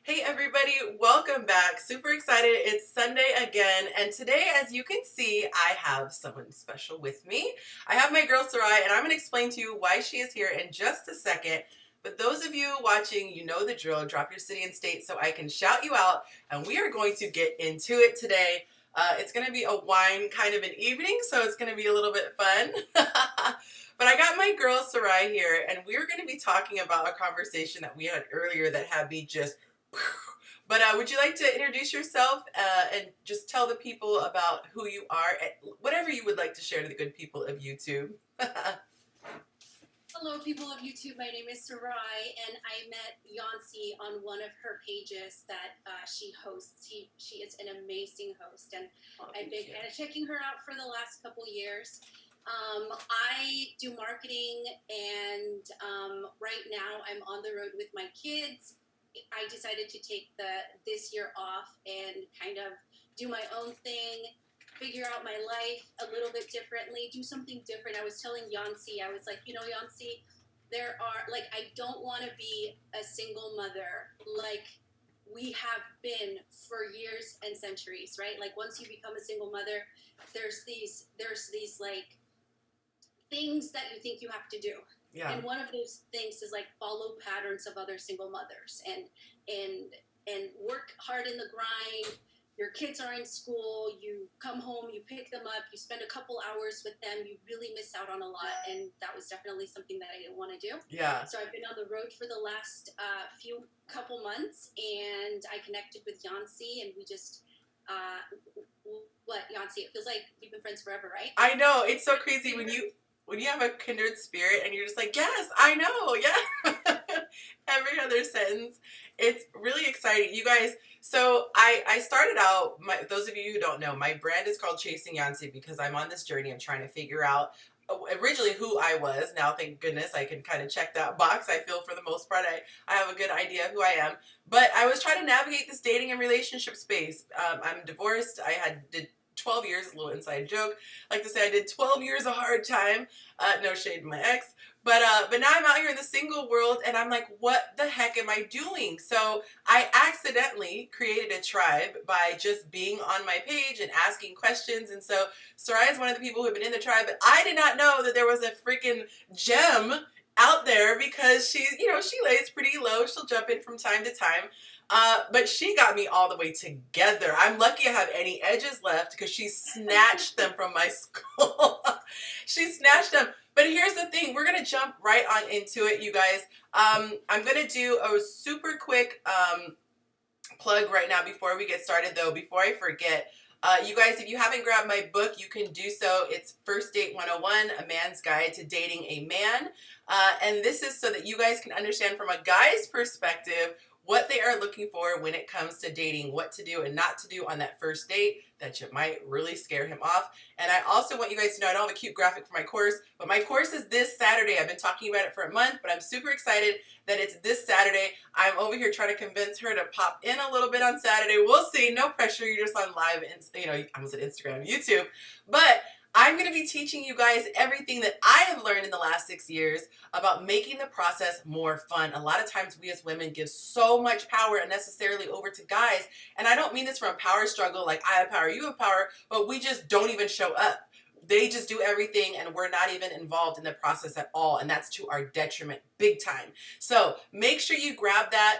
Hey everybody, welcome back. Super excited. It's Sunday again, and today, as you can see, I have someone special with me. I have my girl Sarai, and I'm going to explain to you why she is here in just a second. But those of you watching, you know the drill. Drop your city and state so I can shout you out, and we are going to get into it today. It's going to be a wine kind of an evening, so it's going to be a little bit fun. But I got my girl Sarai here, and we're going to be talking about a conversation that we had earlier that had me just but would you like to introduce yourself and just tell the people about who you are, and whatever you would like to share to the good people of YouTube? Hello, people of YouTube. My name is Sarai, and I met Yonci on one of her pages that she hosts. She is an amazing host, and I've been kind of checking her out for the last couple years. I do marketing, and right now I'm on the road with my kids. I decided to take this year off and kind of do my own thing, figure out my life a little bit differently, do something different. I was telling Yonci, I was like, you know, Yonci, I don't want to be a single mother like we have been for years and centuries, right? Like once you become a single mother, there's these like things that you think you have to do. Yeah. And one of those things is like follow patterns of other single mothers and work hard in the grind. Your kids are in school, you come home, you pick them up, you spend a couple hours with them, you really miss out on a lot, and that was definitely something that I didn't want to do. Yeah. So I've been on the road for the last couple months, and I connected with Yonci, and we just Yonci, it feels like we've been friends forever, right? I know, it's so crazy when you have a kindred spirit and you're just like, yes, I know, yeah. Every other sentence. It's really exciting. You guys, so I started out, those of you who don't know, my brand is called Chasing Yonci because I'm on this journey of trying to figure out originally who I was. Now, thank goodness, I can kind of check that box. I feel for the most part, I have a good idea of who I am. But I was trying to navigate this dating and relationship space. I'm divorced. did 12 years, a little inside joke. Like to say I did 12 years of hard time. No shade to my ex. But now I'm out here in the single world and I'm like, what the heck am I doing? So I accidentally created a tribe by just being on my page and asking questions. And so Sarai is one of the people who have been in the tribe, but I did not know that there was a freaking gem out there because she lays pretty low. She'll jump in from time to time. But she got me all the way together. I'm lucky I have any edges left because she snatched them from my skull. She snatched them. But here's the thing. We're going to jump right on into it, you guys. I'm going to do a super quick plug right now before we get started, though, before I forget. You guys, if you haven't grabbed my book, you can do so. It's First Date 101, A Man's Guide to Dating a Man. And this is so that you guys can understand from a guy's perspective what they are looking for when it comes to dating, what to do and not to do on that first date that you might really scare him off. And I also want you guys to know I don't have a cute graphic for my course, but my course is this Saturday. I've been talking about it for a month, but I'm super excited that it's this Saturday. I'm over here trying to convince her to pop in a little bit on Saturday. We'll see. No pressure. You're just on live, I almost said Instagram, YouTube. But I'm going to be teaching you guys everything that I have learned in the last 6 years about making the process more fun. A lot of times we as women give so much power unnecessarily over to guys. And I don't mean this from a power struggle like I have power, you have power, but we just don't even show up. They just do everything and we're not even involved in the process at all. And that's to our detriment big time. So make sure you grab that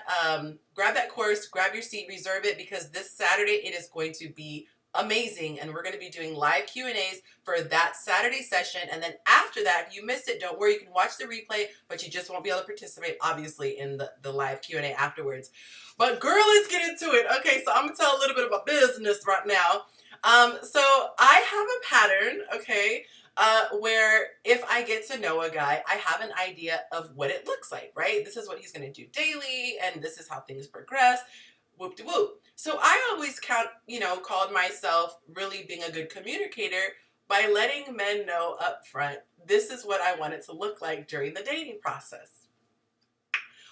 course, grab your seat, reserve it because this Saturday it is going to be amazing, and we're going to be doing live Q&As for that Saturday session. And then after that, if you missed it, don't worry, you can watch the replay, but you just won't be able to participate obviously in the live Q&A afterwards. But girl, let's get into it. Okay, so I'm gonna tell a little bit about business right now. So I have a pattern, okay, where if I get to know a guy, I have an idea of what it looks like, right? This is what he's going to do daily, and this is how things progress. Whoop-de-whoop. So I always called myself really being a good communicator by letting men know up front, this is what I want it to look like during the dating process.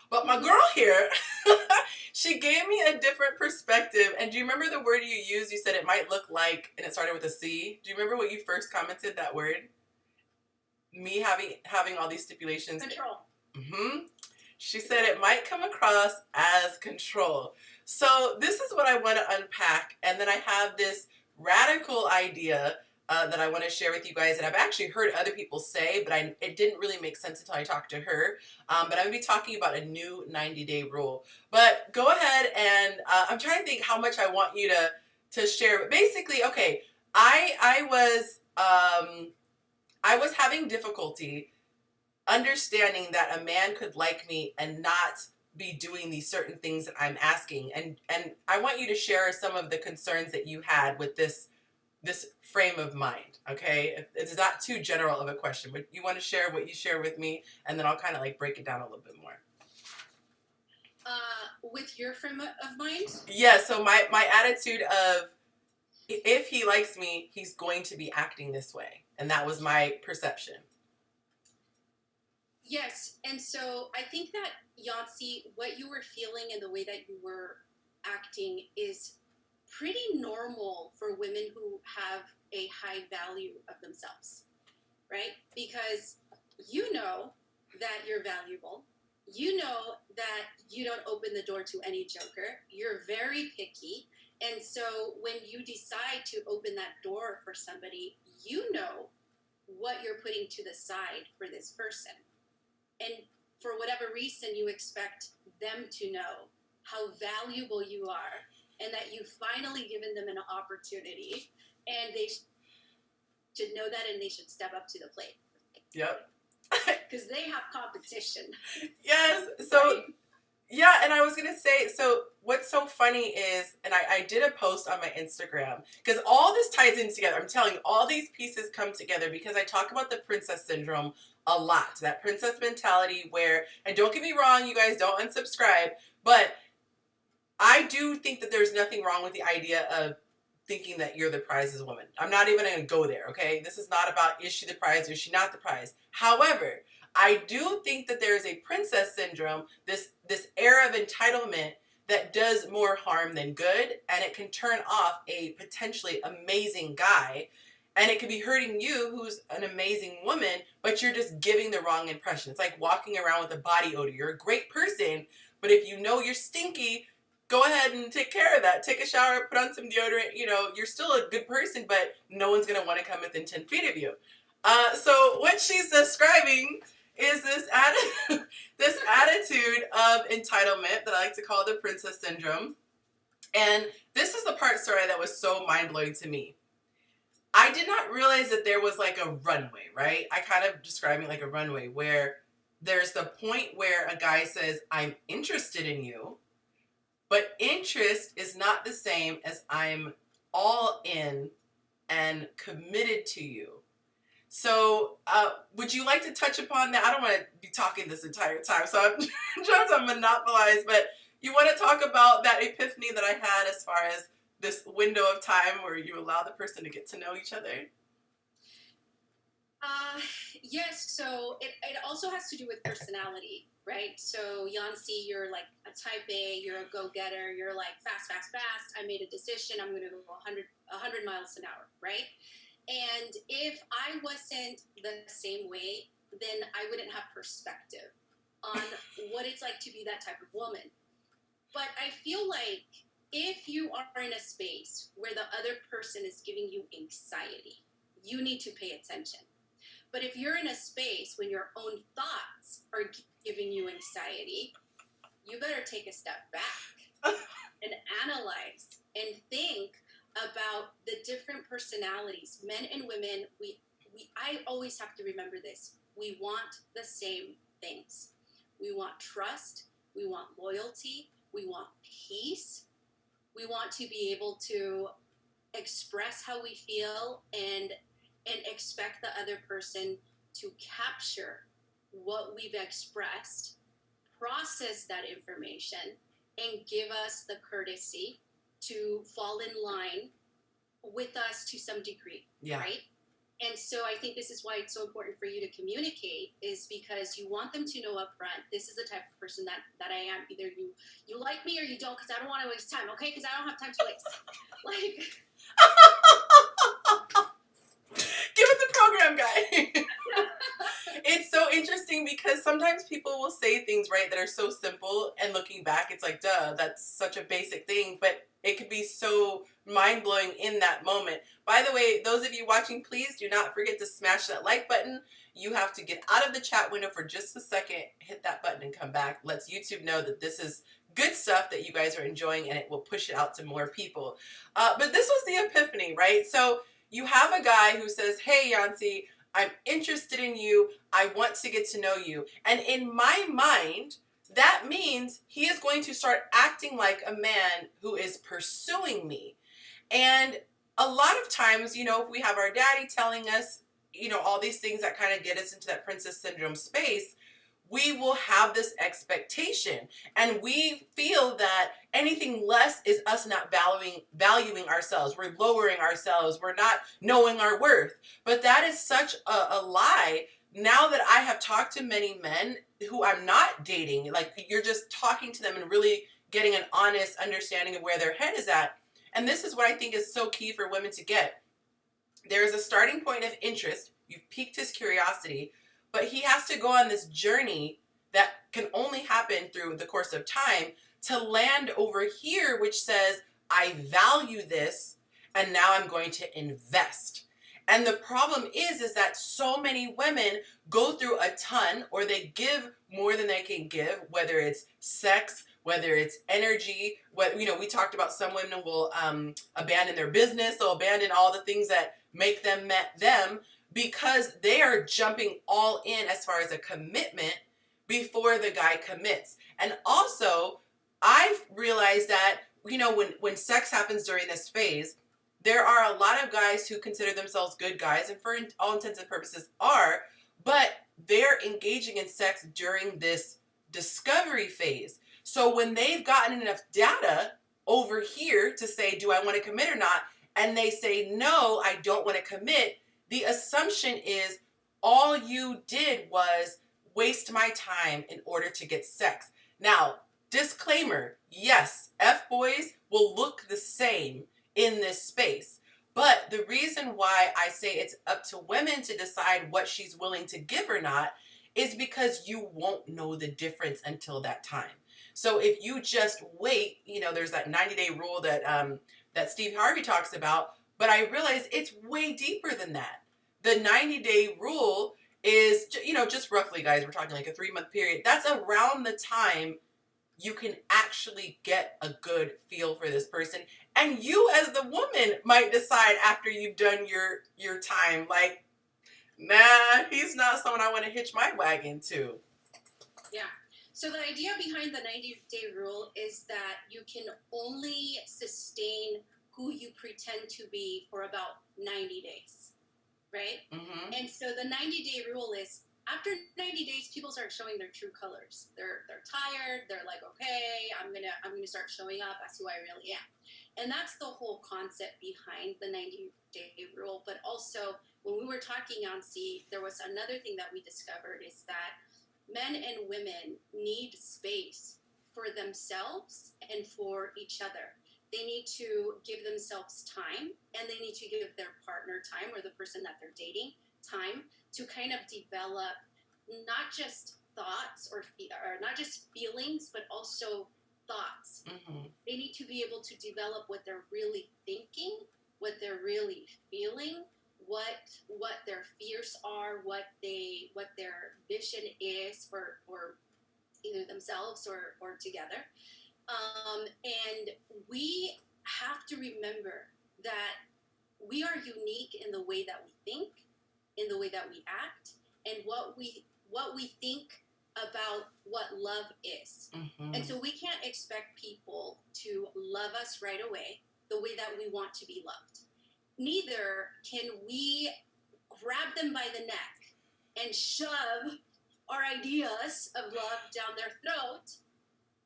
But my girl here, she gave me a different perspective. And do you remember the word you used? You said it might look like, and it started with a C. Do you remember what you first commented, that word? Me having all these stipulations. Control. Mm-hmm. She said it might come across as control. So this is what I want to unpack, and then I have this radical idea that I want to share with you guys, and I've actually heard other people say, but it didn't really make sense until I talked to her. But I'm going to be talking about a new 90-day rule. But go ahead, and I'm trying to think how much I want you to share. But basically, okay, I was having difficulty understanding that a man could like me and not be doing these certain things that I'm asking. And I want you to share some of the concerns that you had with this frame of mind, okay? It's not too general of a question, but you want to share what you share with me, and then I'll kind of like break it down a little bit more. With your frame of mind? Yeah, so my attitude of, if he likes me, he's going to be acting this way. And that was my perception. Yes, and so I think that, Yonci, what you were feeling and the way that you were acting is pretty normal for women who have a high value of themselves, right? Because you know that you're valuable. You know that you don't open the door to any joker. You're very picky. And so when you decide to open that door for somebody, you know what you're putting to the side for this person. And for whatever reason, you expect them to know how valuable you are and that you've finally given them an opportunity, and they should know that, and they should step up to the plate. Yep. Because they have competition. Yes. So, yeah, and I was going to say, so what's so funny is, and I did a post on my Instagram, because all this ties in together. I'm telling you, all these pieces come together because I talk about the princess syndrome a lot. That princess mentality where, and don't get me wrong, you guys don't unsubscribe, but I do think that there's nothing wrong with the idea of thinking that you're the prize as a woman. I'm not even going to go there, okay? This is not about, is she the prize or is she not the prize? However, I do think that there is a princess syndrome, this era of entitlement that does more harm than good, and it can turn off a potentially amazing guy, and it could be hurting you, who's an amazing woman, but you're just giving the wrong impression. It's like walking around with a body odor. You're a great person, but if you know you're stinky, go ahead and take care of that. Take a shower, put on some deodorant. You know, you're still a good person, but no one's going to want to come within 10 feet of you. So what she's describing is this attitude of entitlement that I like to call the princess syndrome. And this is the part, Soraya, that was so mind-blowing to me. I did not realize that there was like a runway, right? I kind of describe it like a runway where there's the point where a guy says, I'm interested in you, but interest is not the same as I'm all in and committed to you. So would you like to touch upon that? I don't want to be talking this entire time, so I'm trying to monopolize, but you want to talk about that epiphany that I had as far as this window of time where you allow the person to get to know each other? Yes, so it also has to do with personality, right? So Yonci, you're like a type A, you're a go-getter, you're like fast. I made a decision, I'm going to go 100 miles an hour, right? And if I wasn't the same way, then I wouldn't have perspective on what it's like to be that type of woman. But I feel like if you are in a space where the other person is giving you anxiety, you need to pay attention. But if you're in a space when your own thoughts are giving you anxiety, you better take a step back and analyze and think about the different personalities, men and women. I always have to remember this. We want the same things. We want trust. We want loyalty. We want peace. We want to be able to express how we feel and expect the other person to capture what we've expressed, process that information, and give us the courtesy to fall in line with us to some degree, right? And so I think this is why it's so important for you to communicate, is because you want them to know up front, this is the type of person that I am. Either you like me or you don't, because I don't want to waste time, okay? Because I don't have time to waste. Like... Give it the program, guy. it's so interesting because sometimes people will say things, right, that are so simple, and looking back, it's like, duh, that's such a basic thing, but it could be so mind-blowing in that moment. By the way, those of you watching, please do not forget to smash that like button. You have to get out of the chat window for just a second, hit that button and come back. Lets YouTube know that this is good stuff that you guys are enjoying, and it will push it out to more people. But this was the epiphany, right? So you have a guy who says, hey, Yonci, I'm interested in you. I want to get to know you. And in my mind, that means he is going to start acting like a man who is pursuing me. And a lot of times, you know, if we have our daddy telling us, you know, all these things that kind of get us into that princess syndrome space, we will have this expectation, and we feel that anything less is us not valuing ourselves. We're lowering ourselves. We're not knowing our worth. But that is such a lie. Now that I have talked to many men who I'm not dating, like you're just talking to them and really getting an honest understanding of where their head is at. And this is what I think is so key for women to get. There is a starting point of interest. You've piqued his curiosity, but he has to go on this journey that can only happen through the course of time to land over here, which says, I value this, and now I'm going to invest. And the problem is that so many women go through a ton, or they give more than they can give, whether it's sex, whether it's energy, you know, we talked about some women will abandon their business, they'll abandon all the things that make them because they are jumping all in as far as a commitment before the guy commits. And also, I've realized that, you know, when sex happens during this phase, there are a lot of guys who consider themselves good guys, and for all intents and purposes are, but they're engaging in sex during this discovery phase. So when they've gotten enough data over here to say, do I want to commit or not? And they say, no, I don't want to commit. The assumption is all you did was waste my time in order to get sex. Now, disclaimer, yes, F-boys will look the same in this space. But the reason why I say it's up to women to decide what she's willing to give or not is because you won't know the difference until that time. So if you just wait, you know, there's that 90-day rule that Steve Harvey talks about, but I realize it's way deeper than that. The 90-day rule is, you know, just roughly, guys, we're talking like a 3-month period. That's around the time you can actually get a good feel for this person. And you as the woman might decide after you've done your time, like, nah, he's not someone I want to hitch my wagon to. Yeah. So the idea behind the 90-day rule is that you can only sustain who you pretend to be for about 90 days, right? Mm-hmm. And so the 90-day rule is after 90 days, people start showing their true colors. They're tired. They're like, okay, I'm gonna start showing up as who I really am. And that's the whole concept behind the 90-day rule. But also, when we were talking on C, there was another thing that we discovered is that men and women need space for themselves and for each other. They need to give themselves time, and they need to give their partner time, or the person that they're dating time, to kind of develop not just thoughts or not just feelings, but also thoughts. Mm-hmm. They need to be able to develop what they're really thinking, what they're really feeling, what their fears are, what their vision is for either themselves or together. And we have to remember that we are unique in the way that we think, in the way that we act, and what we think about what love is. Mm-hmm. And so we can't expect people to love us right away the way that we want to be loved. Neither can we grab them by the neck and shove our ideas of love down their throat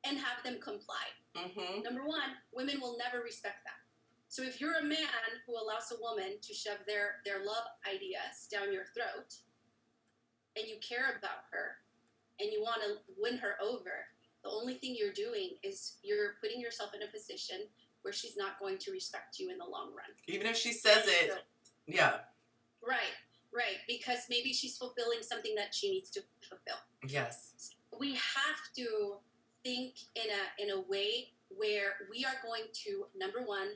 and have them comply. Mm-hmm. Number one, women will never respect that. So if you're a man who allows a woman to shove their love ideas down your throat, and you care about her, and you want to win her over, the only thing you're doing is you're putting yourself in a position where she's not going to respect you in the long run. Even if she says it, yeah. Right. Right, because maybe she's fulfilling something that she needs to fulfill. Yes. We have to think in a way where we are going to, number one,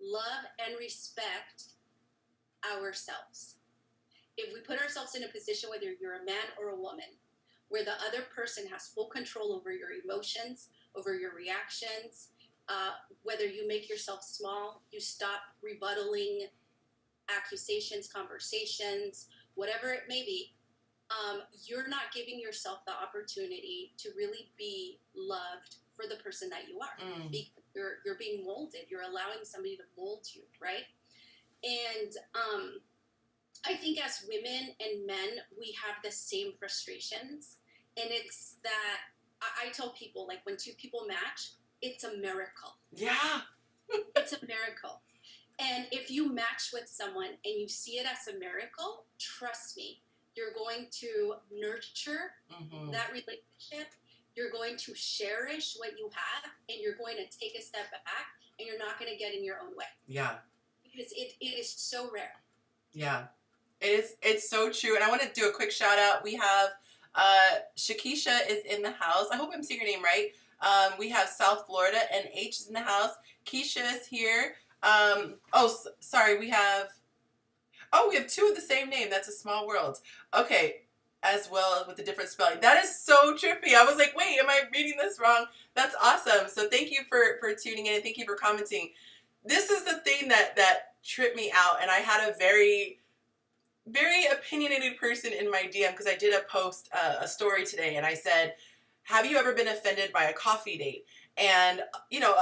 love and respect ourselves. If we put ourselves in a position, whether you're a man or a woman, where the other person has full control over your emotions, over your reactions, whether you make yourself small, you stop rebuttaling accusations, conversations, whatever it may be, you're not giving yourself the opportunity to really be loved for the person that you are. You're being molded. You're allowing somebody to mold you, right? And I think as women and men, we have the same frustrations. And it's that I tell people, like, when two people match, it's a miracle. Yeah. It's a miracle. And if you match with someone and you see it as a miracle, trust me, you're going to nurture that relationship. You're going to cherish what you have, and you're going to take a step back, and you're not going to get in your own way. Yeah. Because it is so rare. Yeah. It's so true. And I want to do a quick shout out. We have Shakisha is in the house. I hope I'm saying your name right. We have South Florida, and H is in the house. Keisha is here. Sorry, we have two of the same name. That's a small world. Okay, as well with a different spelling. That is so trippy. I was like, wait, am I reading this wrong? That's awesome. So thank you for tuning in, and thank you for commenting. This is the thing that tripped me out, and I had a very, very opinionated person in my DM because I did a story today, and I said, have you ever been offended by a coffee date? And,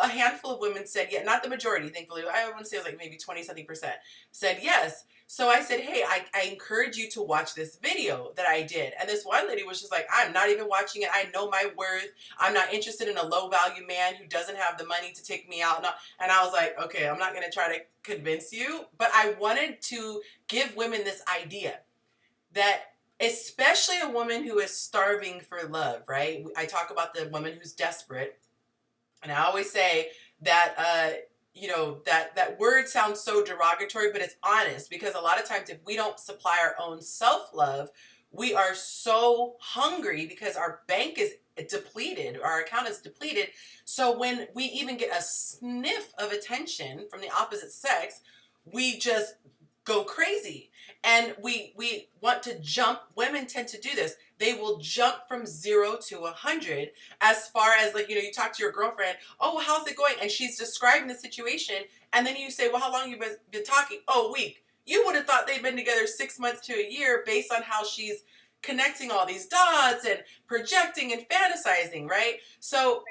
a handful of women said, yeah, not the majority, thankfully. I want to say it was like maybe 20-something% said yes. So I said, hey, I encourage you to watch this video that I did. And this one lady was just like, I'm not even watching it. I know my worth. I'm not interested in a low value man who doesn't have the money to take me out. And I was like, okay, I'm not going to try to convince you. But I wanted to give women this idea that, especially a woman who is starving for love, right? I talk about the woman who's desperate. And I always say that, that word sounds so derogatory, but it's honest, because a lot of times if we don't supply our own self-love, we are so hungry because our bank is depleted, our account is depleted. So when we even get a sniff of attention from the opposite sex, we just go crazy. And we want to jump. Women tend to do this. They will jump from 0 to 100 as far as, like, you talk to your girlfriend, oh, how's it going? And she's describing the situation. And then you say, well, how long have you been talking? Oh, a week. You would have thought they've been together 6 months to a year based on how she's connecting all these dots and projecting and fantasizing, right? So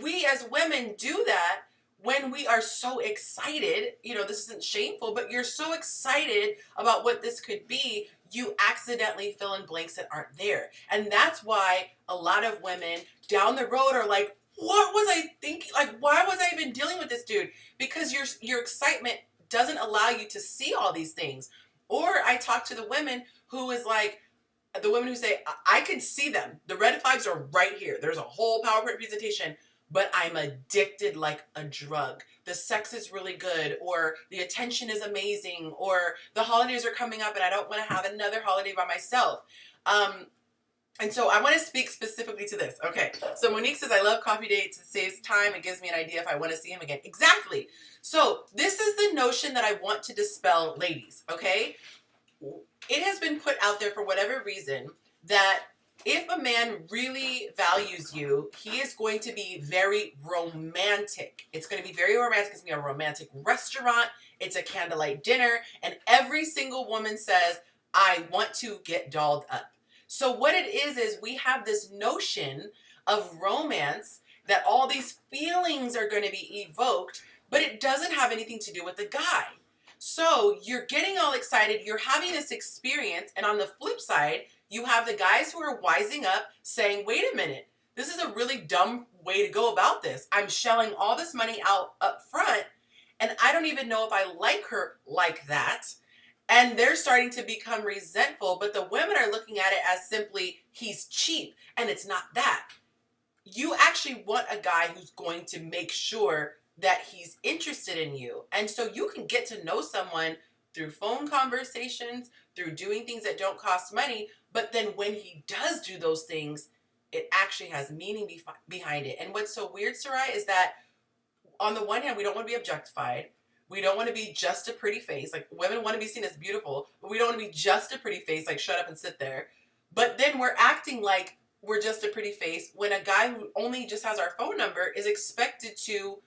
we as women do that when we are so excited. This isn't shameful, but you're so excited about what this could be, you accidentally fill in blanks that aren't there. And that's why a lot of women down the road are like, what was I thinking? Like, why was I even dealing with this dude? Because your excitement doesn't allow you to see all these things. Or I talk to the women who is like, the women who say, I can see them. The red flags are right here. There's a whole PowerPoint presentation, but I'm addicted like a drug. The sex is really good, or the attention is amazing, or the holidays are coming up and I don't want to have another holiday by myself. And so I want to speak specifically to this. Okay, so Monique says, I love coffee dates. It saves time. It gives me an idea if I want to see him again. Exactly. So this is the notion that I want to dispel, ladies, okay? It has been put out there for whatever reason that if a man really values you, he is going to be very romantic. It's going to be very romantic. It's going to be a romantic restaurant. It's a candlelight dinner. And every single woman says, I want to get dolled up. So what it is we have this notion of romance, that all these feelings are going to be evoked, but it doesn't have anything to do with the guy. So you're getting all excited. You're having this experience. And on the flip side, you have the guys who are wising up saying, wait a minute, this is a really dumb way to go about this. I'm shelling all this money out up front, and I don't even know if I like her like that. And they're starting to become resentful, but the women are looking at it as simply, he's cheap, and it's not that. You actually want a guy who's going to make sure that he's interested in you. And so you can get to know someone through phone conversations, through doing things that don't cost money. But then when he does do those things, it actually has meaning behind it. And what's so weird, Sarai, is that on the one hand, we don't want to be objectified. We don't want to be just a pretty face. Like, women want to be seen as beautiful, but we don't want to be just a pretty face, like, shut up and sit there. But then we're acting like we're just a pretty face when a guy who only just has our phone number is expected to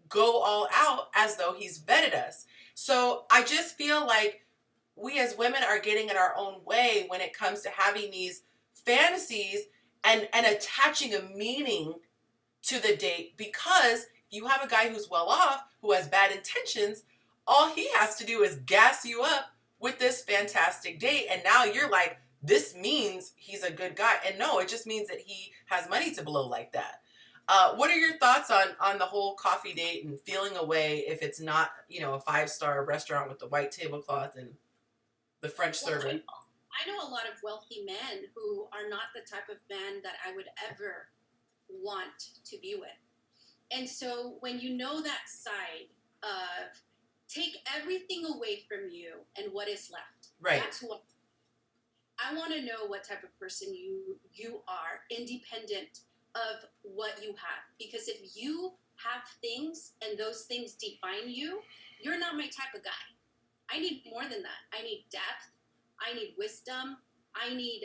go all out as though he's vetted us. So I just feel like we as women are getting in our own way when it comes to having these fantasies and attaching a meaning to the date, because you have a guy who's well off, who has bad intentions, all he has to do is gas you up with this fantastic date, and now you're like, this means he's a good guy. And no, it just means that he has money to blow like that. What are your thoughts on the whole coffee date and feeling away if it's not, a 5-star restaurant with the white tablecloth and the French servant? I know a lot of wealthy men who are not the type of man that I would ever want to be with. And so when you know that side of take everything away from you and what is left. Right. That's what I want to know, what type of person you are, independent of what you have. Because if you have things and those things define you, you're not my type of guy. I need more than that. I need depth. I need wisdom. I need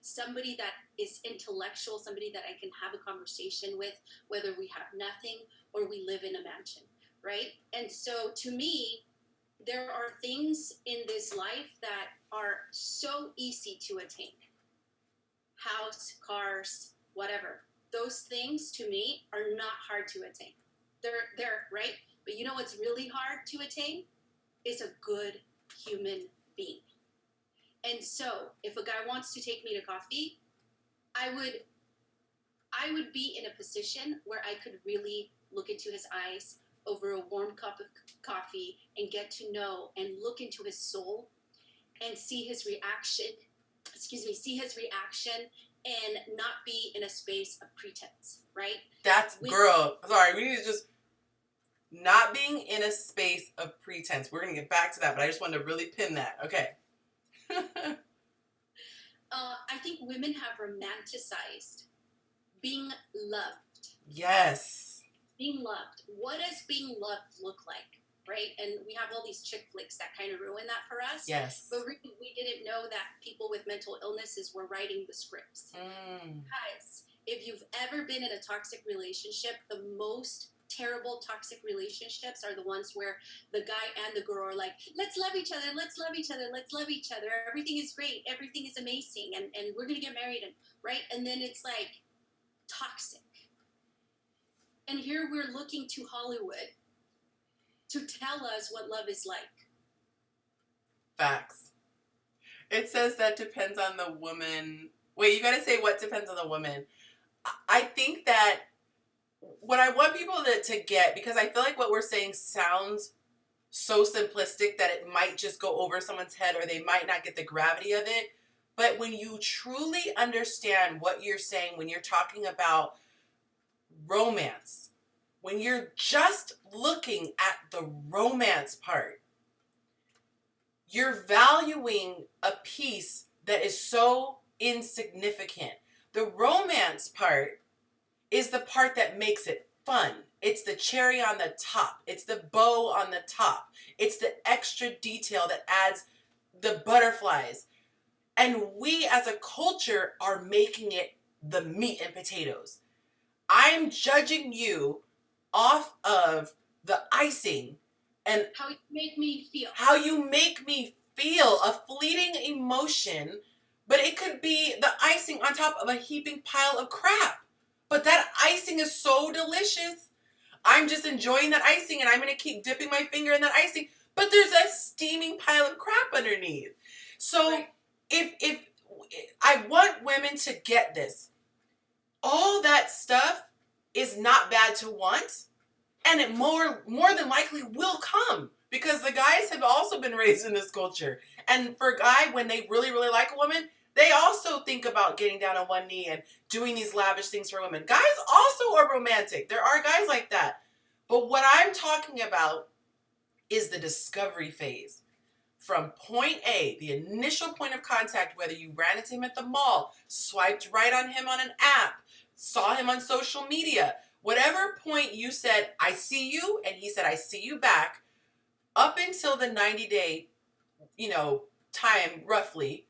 somebody that is intellectual, somebody that I can have a conversation with, whether we have nothing or we live in a mansion, right? And so to me, there are things in this life that are so easy to attain. House, cars, whatever. Those things to me are not hard to attain. They're right? But you know what's really hard to attain? Is a good human being. And so if a guy wants to take me to coffee, I would be in a position where I could really look into his eyes over a warm cup of coffee and get to know and look into his soul and see his reaction and not be in a space of pretense, right? Sorry, we need to just not being in a space of pretense. We're going to get back to that, but I just wanted to really pin that. Okay. I think women have romanticized being loved. Yes. Being loved. What does being loved look like, right? And we have all these chick flicks that kind of ruin that for us. Yes. But really, we didn't know that people with mental illnesses were writing the scripts. Guys, if you've ever been in a toxic relationship, the most terrible toxic relationships are the ones where the guy and the girl are like, let's love each other, let's love each other, let's love each other, everything is great, everything is amazing, and we're gonna get married, and right? And then it's like toxic. And here we're looking to Hollywood to tell us what love is like. Facts. It says that depends on the woman. Wait, you gotta say what depends on the woman. I think that what I want people to get, because I feel like what we're saying sounds so simplistic that it might just go over someone's head or they might not get the gravity of it. But when you truly understand what you're saying, when you're talking about romance, when you're just looking at the romance part, you're valuing a piece that is so insignificant. The romance part is the part that makes it fun. It's the cherry on the top. It's the bow on the top. It's the extra detail that adds the butterflies. And we as a culture are making it the meat and potatoes. I'm judging you off of the icing and how you make me feel. How you make me feel, a fleeting emotion, but it could be the icing on top of a heaping pile of crap. But that icing is so delicious. I'm just enjoying that icing and I'm going to keep dipping my finger in that icing. But there's a steaming pile of crap underneath. So right. if I want women to get this, all that stuff is not bad to want. And it more than likely will come. Because the guys have also been raised in this culture. And for a guy, when they really, really like a woman, they also think about getting down on one knee and doing these lavish things for women. Guys also are romantic. There are guys like that. But what I'm talking about is the discovery phase. From point A, the initial point of contact, whether you ran into him at the mall, swiped right on him on an app, saw him on social media, whatever point you said, I see you, and he said, I see you back, up until the 90-day, time roughly,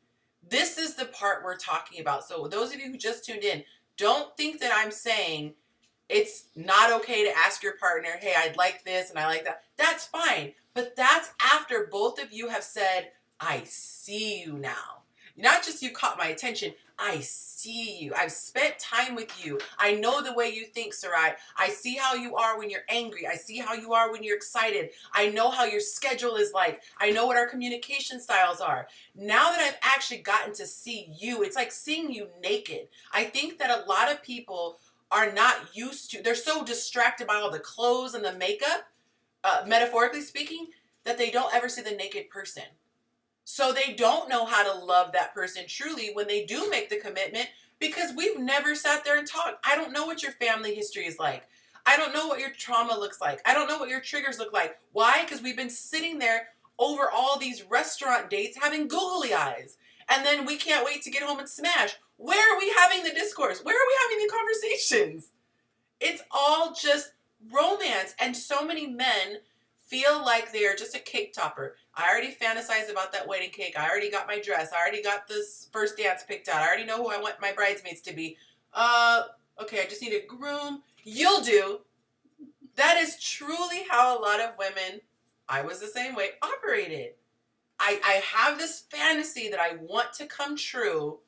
this is the part we're talking about. So those of you who just tuned in, don't think that I'm saying it's not okay to ask your partner, hey, I'd like this and I like that. That's fine. But that's after both of you have said, I see you now. Not just you caught my attention. I see you. I've spent time with you. I know the way you think, Sarai. I see how you are when you're angry. I see how you are when you're excited. I know how your schedule is like. I know what our communication styles are. Now that I've actually gotten to see you, it's like seeing you naked. I think that a lot of people are not used to, they're so distracted by all the clothes and the makeup, metaphorically speaking, that they don't ever see the naked person. So they don't know how to love that person truly when they do make the commitment, because we've never sat there and talked. I don't know what your family history is like. I don't know what your trauma looks like. I don't know what your triggers look like. Why? Because we've been sitting there over all these restaurant dates having googly eyes. And then we can't wait to get home and smash. Where are we having the discourse? Where are we having the conversations? It's all just romance. And so many men feel like they are just a cake topper. I already fantasized about that wedding cake. I already got my dress. I already got this first dance picked out. I already know who I want my bridesmaids to be. Okay, I just need a groom. You'll do. That is truly how a lot of women, I was the same way, operated. I have this fantasy that I want to come true.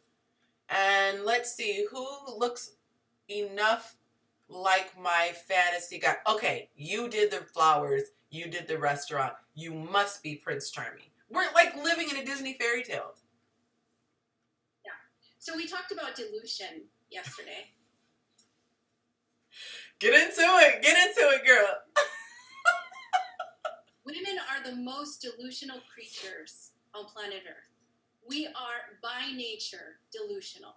And let's see, who looks enough like my fantasy guy? Okay, you did the flowers. You did the restaurant. You must be Prince Charming. We're like living in a Disney fairy tale. Yeah. So we talked about delusion yesterday. Get into it, girl. Women are the most delusional creatures on planet Earth. We are by nature delusional.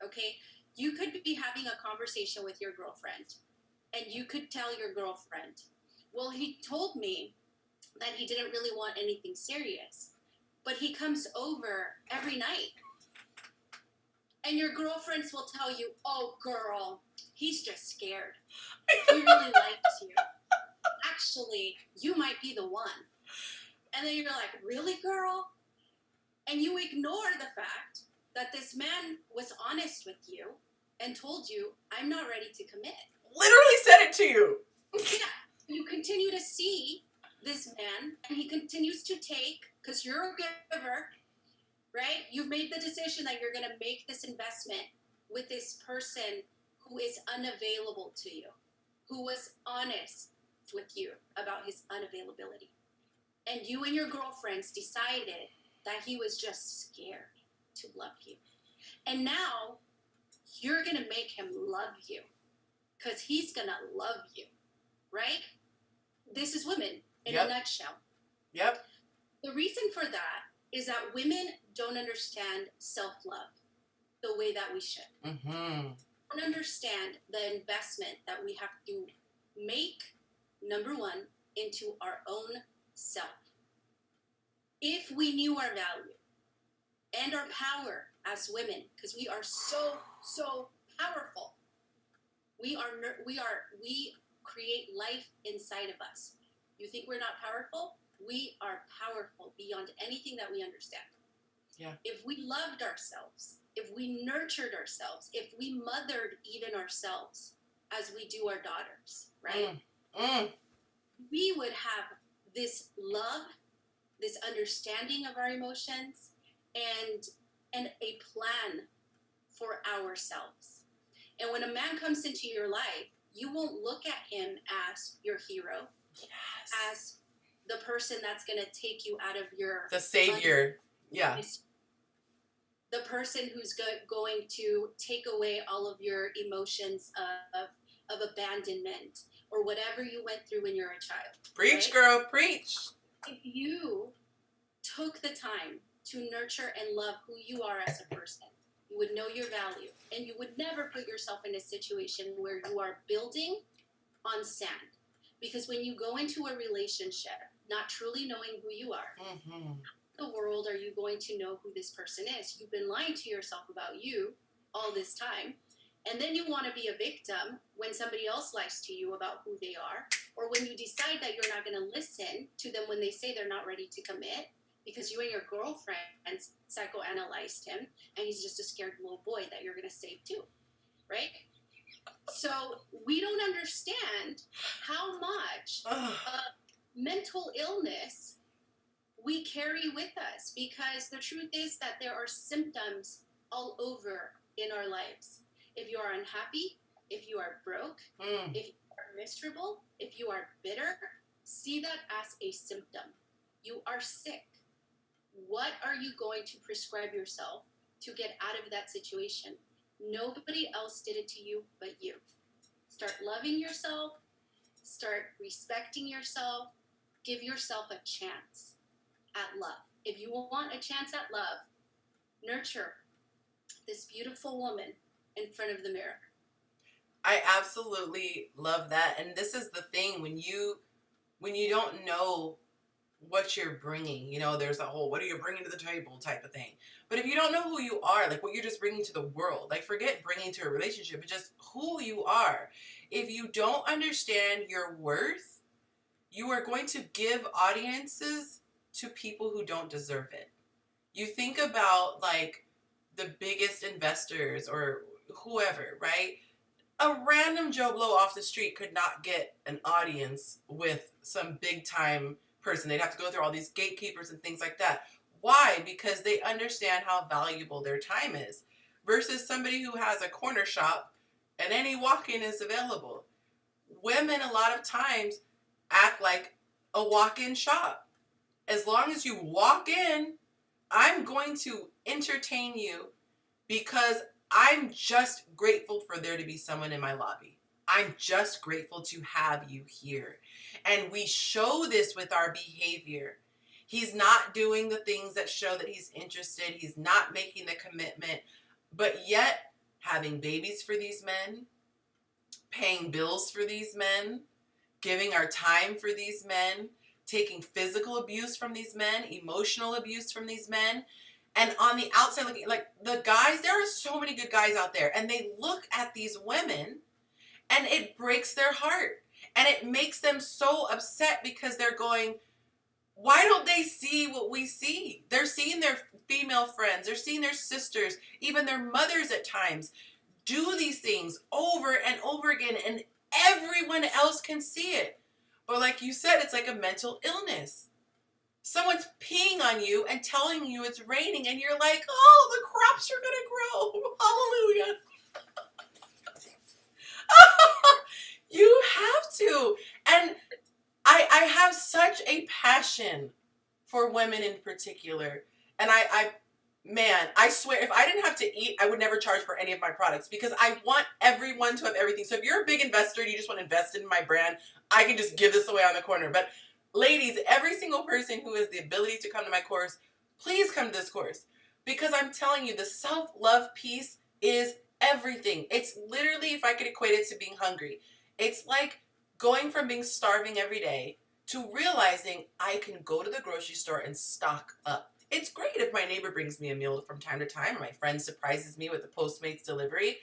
Okay? You could be having a conversation with your girlfriend, and you could tell your girlfriend, well, he told me that he didn't really want anything serious, but he comes over every night. And your girlfriends will tell you, oh, girl, he's just scared. He really likes you. Actually, you might be the one. And then you're like, really, girl? And you ignore the fact that this man was honest with you and told you, I'm not ready to commit. Literally said it to you. Yeah. You continue to see this man, and he continues to take, because you're a giver, right? You've made the decision that you're going to make this investment with this person who is unavailable to you, who was honest with you about his unavailability. And you and your girlfriends decided that he was just scared to love you. And now you're going to make him love you, because he's going to love you, right? This is women in a nutshell. Yep. The reason for that is that women don't understand self-love the way that we should. Mm-hmm. Don't understand the investment that we have to make, number one, into our own self. If we knew our value and our power as women, because we are so powerful, we create life inside of us. You think we're not powerful? We are powerful beyond anything that we understand. Yeah. If we loved ourselves, if we nurtured ourselves, if we mothered even ourselves as we do our daughters, right? We would have this love, this understanding of our emotions, and a plan for ourselves. And when a man comes into your life, you won't look at him as your hero, as the person that's going to take you out of your... The savior. Yeah. The person who's going to take away all of your emotions of abandonment or whatever you went through when you're a child. Preach, right? girl, preach. If you took the time to nurture and love who you are as a person, you would know your value, and you would never put yourself in a situation where you are building on sand. Because when you go into a relationship, not truly knowing who you are. Mm-hmm. The world are you going to know who this person is? You've been lying to yourself about you all this time, and then you want to be a victim when somebody else lies to you about who they are, or when you decide that you're not going to listen to them when they say they're not ready to commit because you and your girlfriend psychoanalyzed him and he's just a scared little boy that you're going to save too, right? So we don't understand how much mental illness we carry with us, because the truth is that there are symptoms all over in our lives. If you are unhappy, if you are broke, if you are miserable, if you are bitter, see that as a symptom. You are sick. What are you going to prescribe yourself to get out of that situation? Nobody else did it to you but you. Start loving yourself. Start respecting yourself. Give yourself a chance at love. If you want a chance at love, nurture this beautiful woman in front of the mirror. I absolutely love that. And this is the thing, when you don't know what you're bringing, you know, there's a whole what are you bringing to the table type of thing. But if you don't know who you are, like what you're just bringing to the world, like forget bringing to a relationship, but just who you are. If you don't understand your worth, you are going to give audiences to people who don't deserve it. You think about like the biggest investors or whoever, right? A random Joe Blow off the street could not get an audience with some big time person. They'd have to go through all these gatekeepers and things like that. Why? Because they understand how valuable their time is versus somebody who has a corner shop and any walk-in is available. Women a lot of times act like a walk-in shop. As long as you walk in, I'm going to entertain you because I'm just grateful for there to be someone in my lobby. I'm just grateful to have you here. And we show this with our behavior. He's not doing the things that show that he's interested. He's not making the commitment, but yet having babies for these men, paying bills for these men, giving our time for these men, taking physical abuse from these men, emotional abuse from these men. And on the outside, looking like the guys, there are so many good guys out there, and they look at these women and it breaks their heart and it makes them so upset because they're going, why don't they see what we see? They're seeing their female friends, they're seeing their sisters, even their mothers at times do these things over and over again, and everyone else can see it. But like you said, it's like a mental illness. Someone's peeing on you and telling you it's raining, and you're like, oh, the crops are going to grow. Hallelujah. You have to. And I have such a passion for women in particular. And I swear, if I didn't have to eat, I would never charge for any of my products because I want everyone to have everything. So if you're a big investor and you just want to invest in my brand, I can just give this away on the corner. But ladies, every single person who has the ability to come to my course, please come to this course. Because I'm telling you, the self-love piece is everything. It's literally, if I could equate it to being hungry, it's like going from being starving every day to realizing I can go to the grocery store and stock up. It's great if my neighbor brings me a meal from time to time, or my friend surprises me with a Postmates delivery,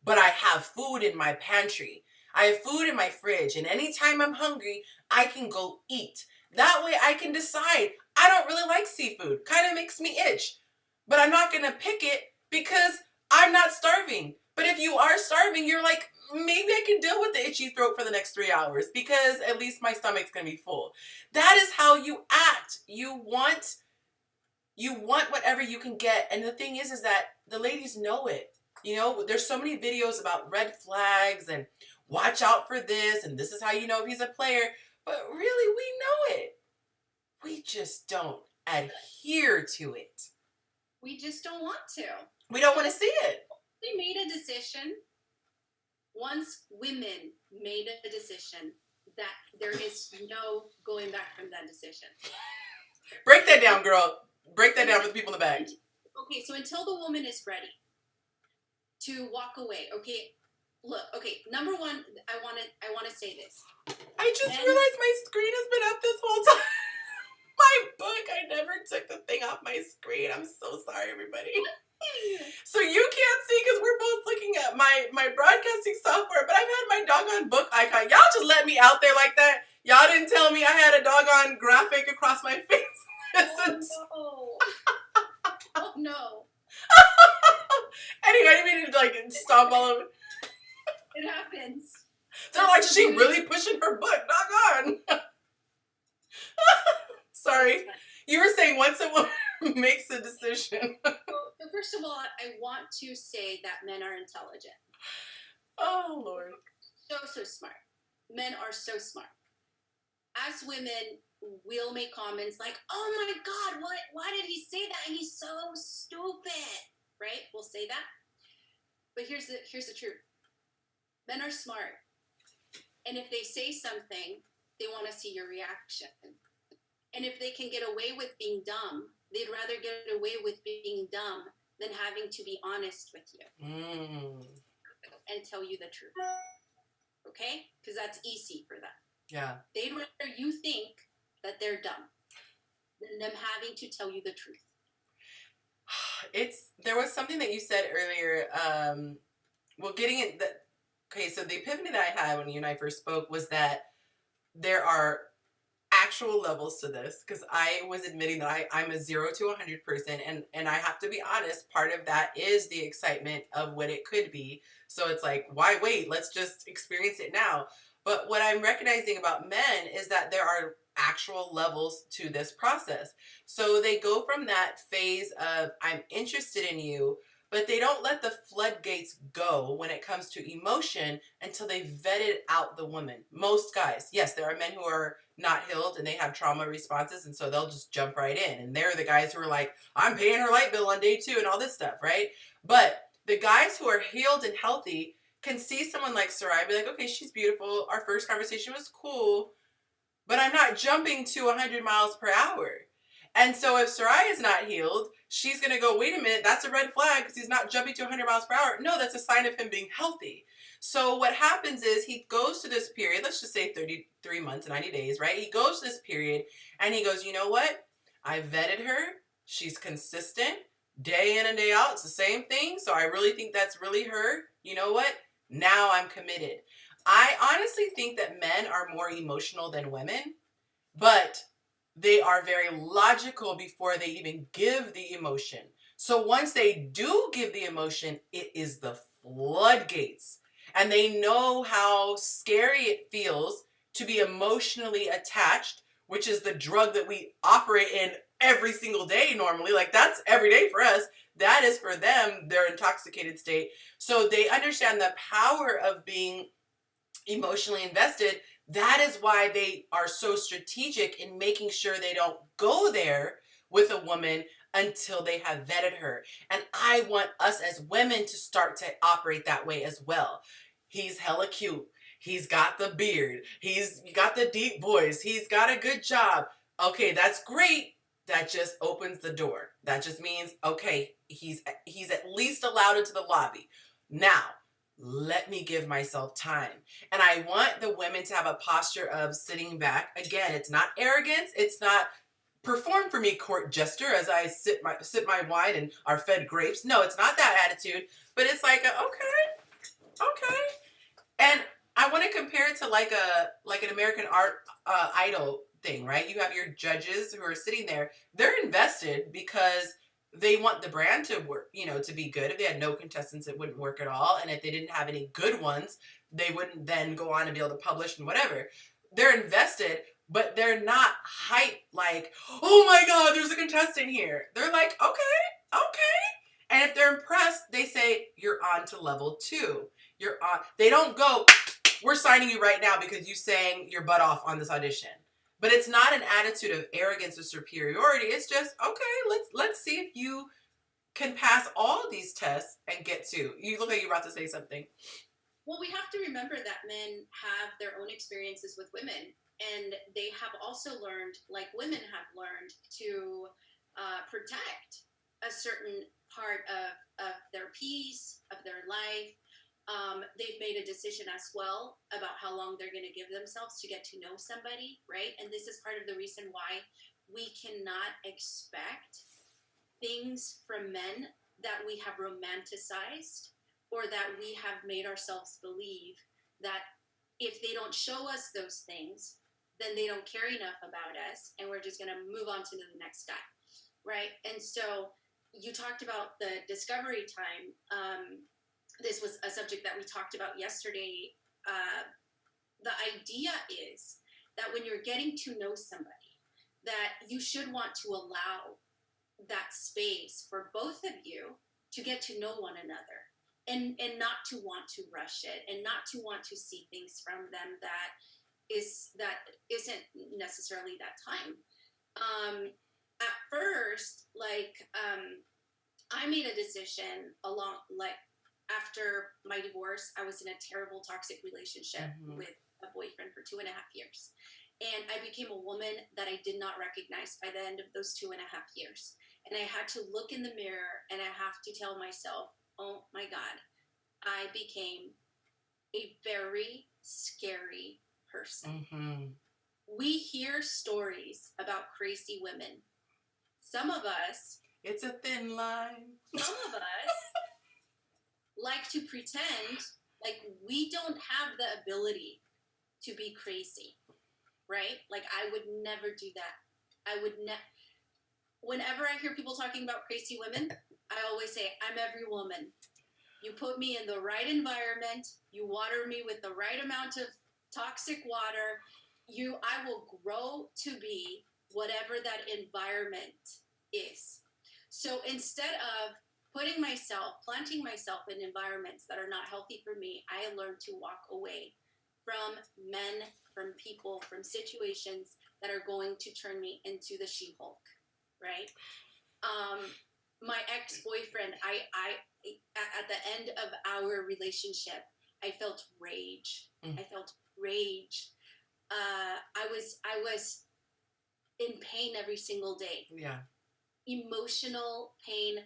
but I have food in my pantry. I have food in my fridge, and anytime I'm hungry, I can go eat. That way I can decide, I don't really like seafood. Kind of makes me itch. But I'm not going to pick it because I'm not starving. But if you are starving, you're like, maybe I can deal with the itchy throat for the next 3 hours because at least my stomach's going to be full. That is how you act. You want whatever you can get. And the thing is that the ladies know it. You know, there's so many videos about red flags and watch out for this, and this is how you know if he's a player. But really, we know it. We just don't adhere to it. We just don't want to. We don't want to see it. They made a decision. Once women made a decision, that there is no going back from that decision. Break that down, girl. Break that down for the people in the back. Okay, so until the woman is ready to walk away, okay, look, okay, number one, I want to say this. I just realized my screen has been up this whole time. My book. I never took the thing off my screen. I'm so sorry, everybody. So you can't see because we're both looking at my broadcasting software, but I've had my doggone book icon. Y'all just let me out there like that. Y'all didn't tell me I had a doggone graphic across my face. Oh no. Oh no. Anyway, I didn't mean to like stomp all over. It happens. They're like, she really pushing her book. Doggone. Sorry. You were saying once a woman makes a decision. Well, first of all, I want to say that men are intelligent. Oh, Lord. So smart. Men are so smart. As women, we'll make comments like, oh my God, why did he say that? He's so stupid, right? We'll say that. But here's the truth. Men are smart. And if they say something, they want to see your reaction. And if they can get away with being dumb, they'd rather get away with being dumb than having to be honest with you and tell you the truth. Okay? Because that's easy for them. Yeah. They'd rather you think that they're dumb than them having to tell you the truth. There was something that you said earlier. Getting it. Okay, so the epiphany that I had when you and I first spoke was that there are actual levels to this, because I was admitting that I'm a 0 to 100 person, and I have to be honest, part of that is the excitement of what it could be. So it's like, why wait? Let's just experience it now. But what I'm recognizing about men is that there are actual levels to this process. So they go from that phase of, I'm interested in you, but they don't let the floodgates go when it comes to emotion until they've vetted out the woman. Most guys, yes, there are men who are not healed and they have trauma responses, and so they'll just jump right in. And they're the guys who are like, I'm paying her light bill on day 2 and all this stuff, right? But the guys who are healed and healthy can see someone like Sarai and be like, okay, she's beautiful. Our first conversation was cool, but I'm not jumping to 100 miles per hour. And so if Sarai is not healed, she's going to go, wait a minute, that's a red flag because he's not jumping to 100 miles per hour. No, that's a sign of him being healthy. So what happens is he goes to this period, let's just say 33 months, 90 days, right? He goes to this period and he goes, you know what? I vetted her. She's consistent day in and day out. It's the same thing. So I really think that's really her. You know what? Now I'm committed. I honestly think that men are more emotional than women, but they are very logical before they even give the emotion. So once they do give the emotion, it is the floodgates. And they know how scary it feels to be emotionally attached, which is the drug that we operate in every single day normally. Like, that's every day for us. That is for them, their intoxicated state. So they understand the power of being emotionally invested. That is why they are so strategic in making sure they don't go there with a woman until they have vetted her. And I want us as women to start to operate that way as well. He's hella cute. He's got the beard. He's got the deep voice. He's got a good job. Okay, that's great. That just opens the door. That just means, okay, he's at least allowed into the lobby. Now, let me give myself time. And I want the women to have a posture of sitting back. Again, it's not arrogance. It's not perform for me, court jester, as I sip my wine and are fed grapes. No, it's not that attitude. But it's like, okay. And I want to compare it to like an American Idol thing, right? You have your judges who are sitting there. They're invested because they want the brand to work, to be good. If they had no contestants, it wouldn't work at all. And if they didn't have any good ones, they wouldn't then go on and be able to publish and whatever. They're invested, but they're not hyped like, oh my God, there's a contestant here. They're like, okay. And if they're impressed, they say, you're on to level 2. You're on. They don't go, we're signing you right now because you sang your butt off on this audition. But it's not an attitude of arrogance or superiority. It's just, okay, let's see if you can pass all these tests and get to. You look like you're about to say something. Well, we have to remember that men have their own experiences with women, and they have also learned, like women have learned, to protect a certain part of their peace, of their life. They've made a decision as well about how long they're going to give themselves to get to know somebody, right? And this is part of the reason why we cannot expect things from men that we have romanticized or that we have made ourselves believe that if they don't show us those things, then they don't care enough about us and we're just going to move on to the next guy, right? And so you talked about the discovery time. This was a subject that we talked about yesterday. The idea is that when you're getting to know somebody, that you should want to allow that space for both of you to get to know one another, and not to want to rush it, and not to want to see things from them that isn't necessarily that time. At first, I made a decision after my divorce. I was in a terrible toxic relationship with a boyfriend for 2.5 years. And I became a woman that I did not recognize by the end of those 2.5 years. And I had to look in the mirror and I have to tell myself, oh my God, I became a very scary person. We hear stories about crazy women. Some of us, it's a thin line. Some of us like to pretend like we don't have the ability to be crazy, right? Like I would never do that. Whenever I hear people talking about crazy women, I always say, I'm every woman. You put me in the right environment, you water me with the right amount of toxic water, I will grow to be whatever that environment is. So instead of planting myself in environments that are not healthy for me, I learned to walk away from men, from people, from situations that are going to turn me into the She-Hulk, right? My ex-boyfriend, at the end of our relationship, I felt rage. I felt rage. I was in pain every single day. Yeah. Emotional pain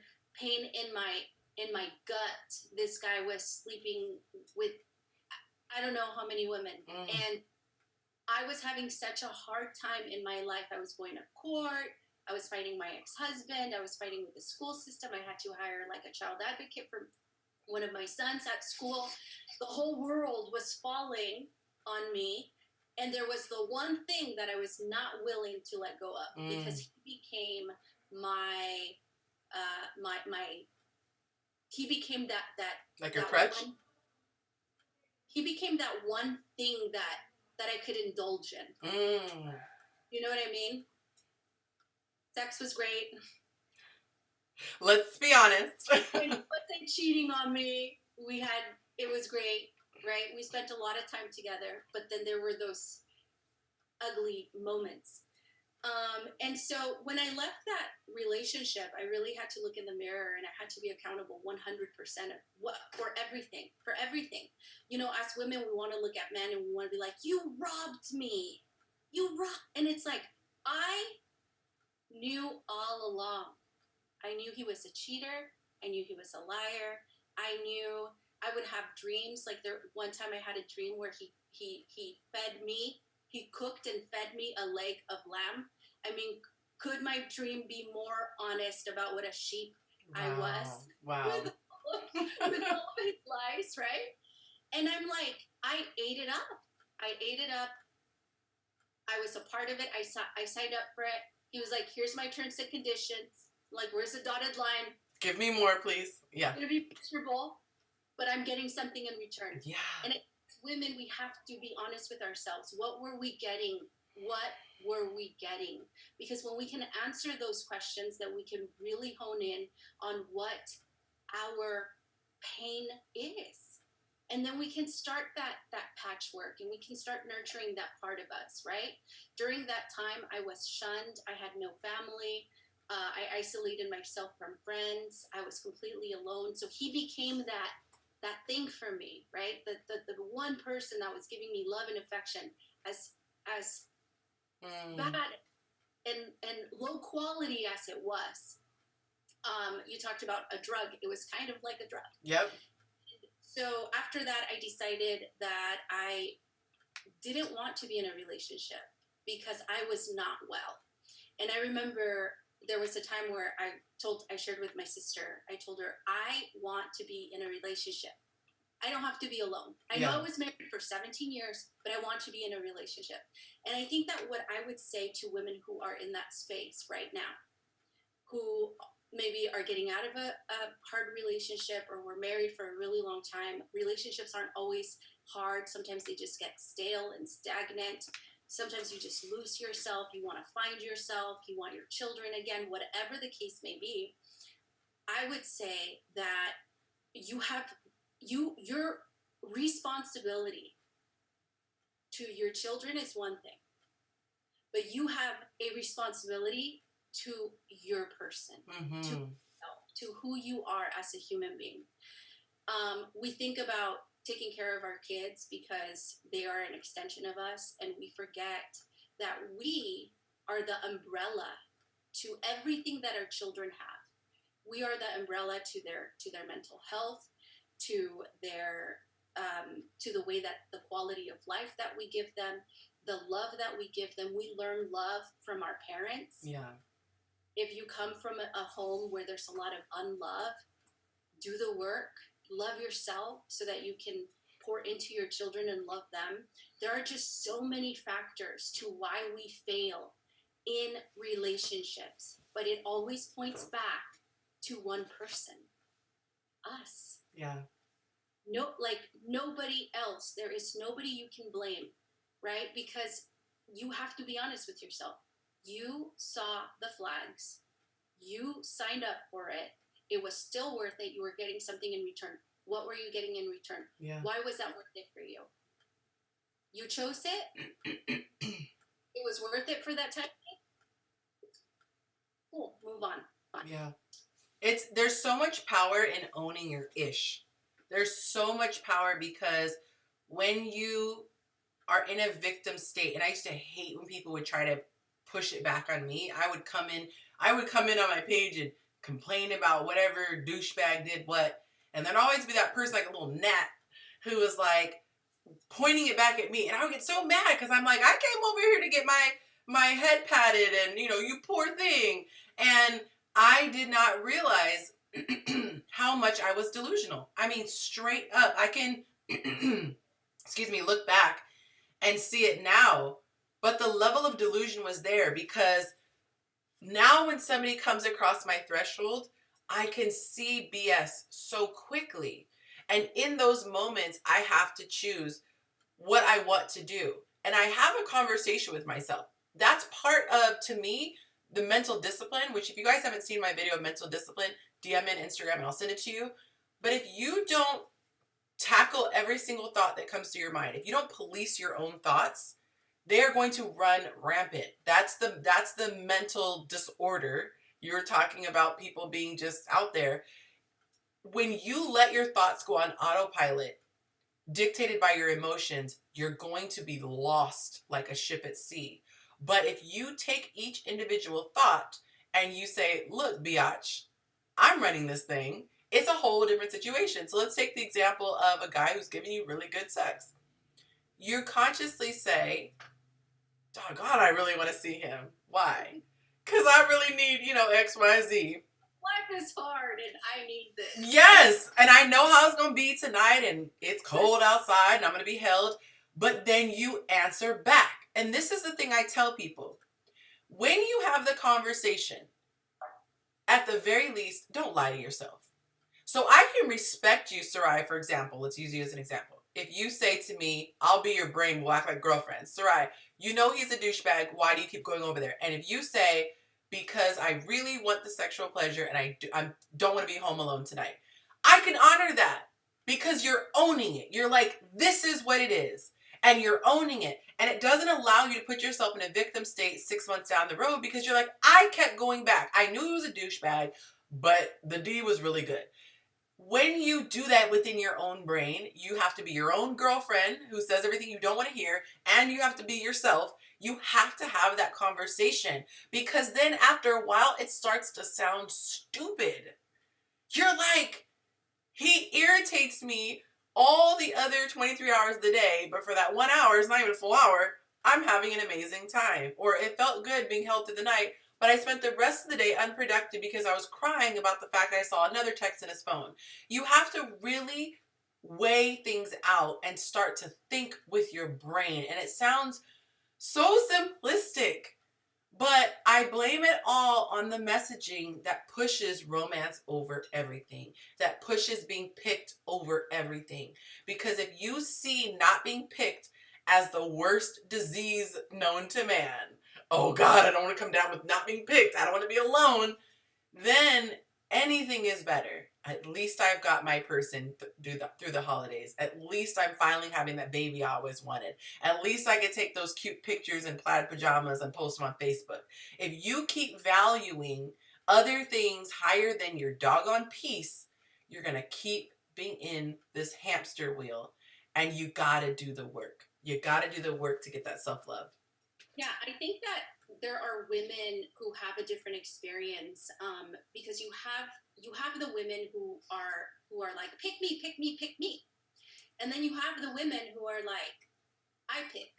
in my gut. This guy was sleeping with I don't know how many women. And I was having such a hard time in my life. I was going to court. I was fighting my ex-husband. I was fighting with the school system. I had to hire like a child advocate for one of my sons at school. The whole world was falling on me. And there was the one thing that I was not willing to let go of because he became he became that like your crutch? He became that one thing that I could indulge in. You know what I mean? Sex was great. Let's be honest. He wasn't cheating on me. It was great, right? We spent a lot of time together, but then there were those ugly moments. And so when I left that relationship, I really had to look in the mirror and I had to be accountable 100% for everything. You know, as women, we want to look at men and we want to be like, you robbed me. And it's like, I knew all along. I knew he was a cheater. I knew he was a liar. I knew I would have dreams. Like one time I had a dream where he fed me. He cooked and fed me a leg of lamb. I mean, could my dream be more honest about what a sheep I was? Wow. With all of his lies, right? And I'm like, I ate it up. I was a part of it. I signed up for it. He was like, here's my terms and conditions. Like, where's the dotted line? Give me more, please. Yeah. I'm going to be miserable, but I'm getting something in return. Yeah. And women, we have to be honest with ourselves. What were we getting? Because when we can answer those questions, then we can really hone in on what our pain is. And then we can start that patchwork and we can start nurturing that part of us, right? During that time, I was shunned. I had no family. I isolated myself from friends. I was completely alone. So he became that thing for me, right? The one person that was giving me love and affection as bad and low quality as it was. You talked about a drug. It was kind of like a drug. Yep. So after that, I decided that I didn't want to be in a relationship because I was not well. And I remember there was a time where I shared with my sister, I told her, I want to be in a relationship. I don't have to be alone. I know I was married for 17 years, but I want to be in a relationship. And I think that what I would say to women who are in that space right now, who maybe are getting out of a hard relationship or were married for a really long time, relationships aren't always hard. Sometimes they just get stale and stagnant. Sometimes you just lose yourself. You want to find yourself. You want your children again, whatever the case may be. I would say that your responsibility to your children is one thing, but you have a responsibility to your person, to who you are as a human being. We think about taking care of our kids because they are an extension of us, and we forget that we are the umbrella to everything that our children have. We are the umbrella to their mental health, to their to the way that the quality of life that we give them, the love that we give them. We learn love from our parents. Yeah. If you come from a home where there's a lot of unlove, do the work, love yourself so that you can pour into your children and love them. There are just so many factors to why we fail in relationships, but it always points back to one person, us. Yeah. No, like nobody else. There is nobody you can blame, right? Because you have to be honest with yourself. You saw the flags. You signed up for it. It was still worth it. You were getting something in return. What were you getting in return? Yeah. Why was that worth it for you? You chose it. It was worth it for that time. Cool. Move on. Yeah. There's so much power in owning your ish. There's so much power because when you are in a victim state, and I used to hate when people would try to push it back on me. I would come in on my page and complain about whatever douchebag did what, and there'd always be that person like a little gnat who was like pointing it back at me, and I would get so mad because I'm like, I came over here to get my head patted, and you poor thing, and I did not realize how much I was delusional. I mean, straight up, I can look back and see it now, but the level of delusion was there because now when somebody comes across my threshold, I can see BS so quickly. And in those moments, I have to choose what I want to do. And I have a conversation with myself. That's part of, to me, the mental discipline, which if you guys haven't seen my video of mental discipline, DM me on Instagram and I'll send it to you. But if you don't tackle every single thought that comes to your mind, if you don't police your own thoughts, they are going to run rampant. That's the mental disorder. You're talking about people being just out there. When you let your thoughts go on autopilot, dictated by your emotions, you're going to be lost like a ship at sea. But if you take each individual thought and you say, look, biatch, I'm running this thing, it's a whole different situation. So let's take the example of a guy who's giving you really good sex. You consciously say, oh God, I really want to see him. Why? Because I really need, X, Y, Z. Life is hard and I need this. Yes. And I know how it's going to be tonight and it's cold outside and I'm going to be held. But then you answer back. And this is the thing I tell people. When you have the conversation, at the very least, don't lie to yourself. So I can respect you, Sarai, for example. Let's use you as an example. If you say to me, I'll be your brain, we'll act like girlfriends. Sarai, you know he's a douchebag. Why do you keep going over there? And if you say, because I really want the sexual pleasure and I don't want to be home alone tonight, I can honor that because you're owning it. You're like, this is what it is. And you're owning it. And it doesn't allow you to put yourself in a victim state 6 months down the road because you're like, I kept going back. I knew he was a douchebag, but the D was really good. When you do that within your own brain, you have to be your own girlfriend who says everything you don't want to hear, and you have to be yourself. You have to have that conversation because then after a while, it starts to sound stupid. You're like, he irritates me all the other 23 hours of the day, but for that 1 hour, it's not even a full hour, I'm having an amazing time. Or it felt good being held through the night, but I spent the rest of the day unproductive because I was crying about the fact that I saw another text in his phone. You have to really weigh things out and start to think with your brain. And it sounds so simplistic, but I blame it all on the messaging that pushes romance over everything, that pushes being picked over everything. Because if you see not being picked as the worst disease known to man, oh God, I don't want to come down with not being picked, I don't want to be alone, then anything is better. At least I've got my person through the holidays. At least I'm finally having that baby I always wanted. At least I can take those cute pictures in plaid pajamas and post them on Facebook. If you keep valuing other things higher than your doggone peace, you're going to keep being in this hamster wheel, and you got to do the work. You got to do the work to get that self-love. Yeah, I think that there are women who have a different experience, because you have the women who are like, pick me, pick me, pick me, and then you have the women who are like, I pick,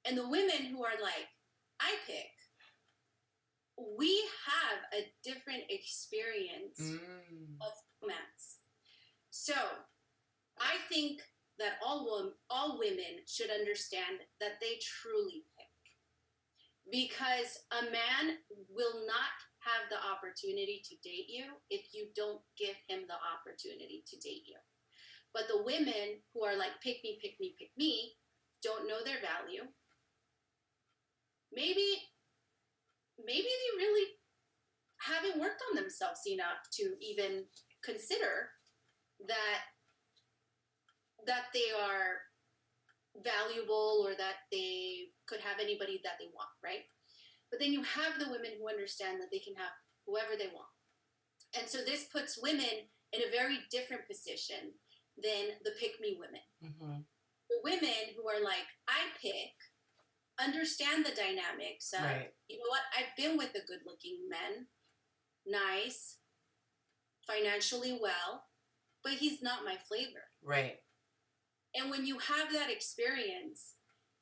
and the women who are like, I pick. We have a different experience of romance. So I think that all women should understand that they truly pick. Because a man will not have the opportunity to date you if you don't give him the opportunity to date you. But the women who are like, pick me, pick me, pick me, don't know their value. Maybe they really haven't worked on themselves enough to even consider that they are valuable or that they could have anybody that they want, right? But then you have the women who understand that they can have whoever they want. And so this puts women in a very different position than the pick-me women. Mm-hmm. The women who are like, I pick, understand the dynamics of, right. You know what, I've been with a good-looking man, nice, financially well, but he's not my flavor. Right. And when you have that experience,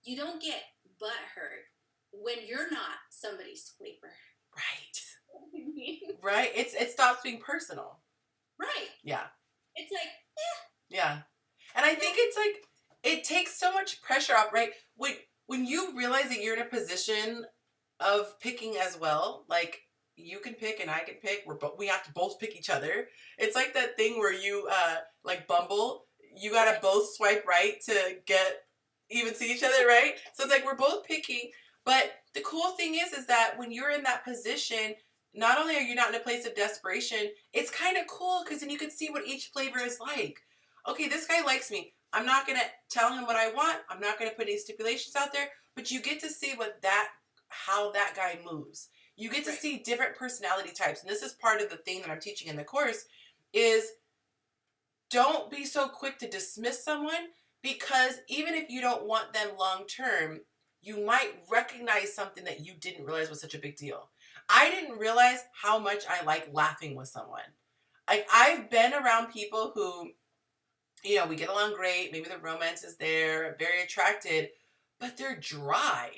you don't get butthurt when you're not somebody's flavor. Right. Right. It stops being personal. Right. Yeah. It's like, Yeah. And I think it's like, it takes so much pressure off, right? When you realize that you're in a position of picking as well, like you can pick and I can pick, we have to both pick each other. It's like that thing where you, like Bumble, you gotta both swipe right to even see each other, right? So it's like we're both picking, but the cool thing is that when you're in that position, not only are you not in a place of desperation, it's kind of cool because then you can see what each flavor is like. Okay, this guy likes me. I'm not gonna tell him what I want. I'm not gonna put any stipulations out there, but you get to see how that guy moves. You get to see different personality types, and this is part of the thing that I'm teaching in the course is don't be so quick to dismiss someone, because even if you don't want them long term, you might recognize something that you didn't realize was such a big deal. I didn't realize how much I like laughing with someone. Like, I've been around people who, we get along great, maybe the romance is there, very attracted, but they're dry,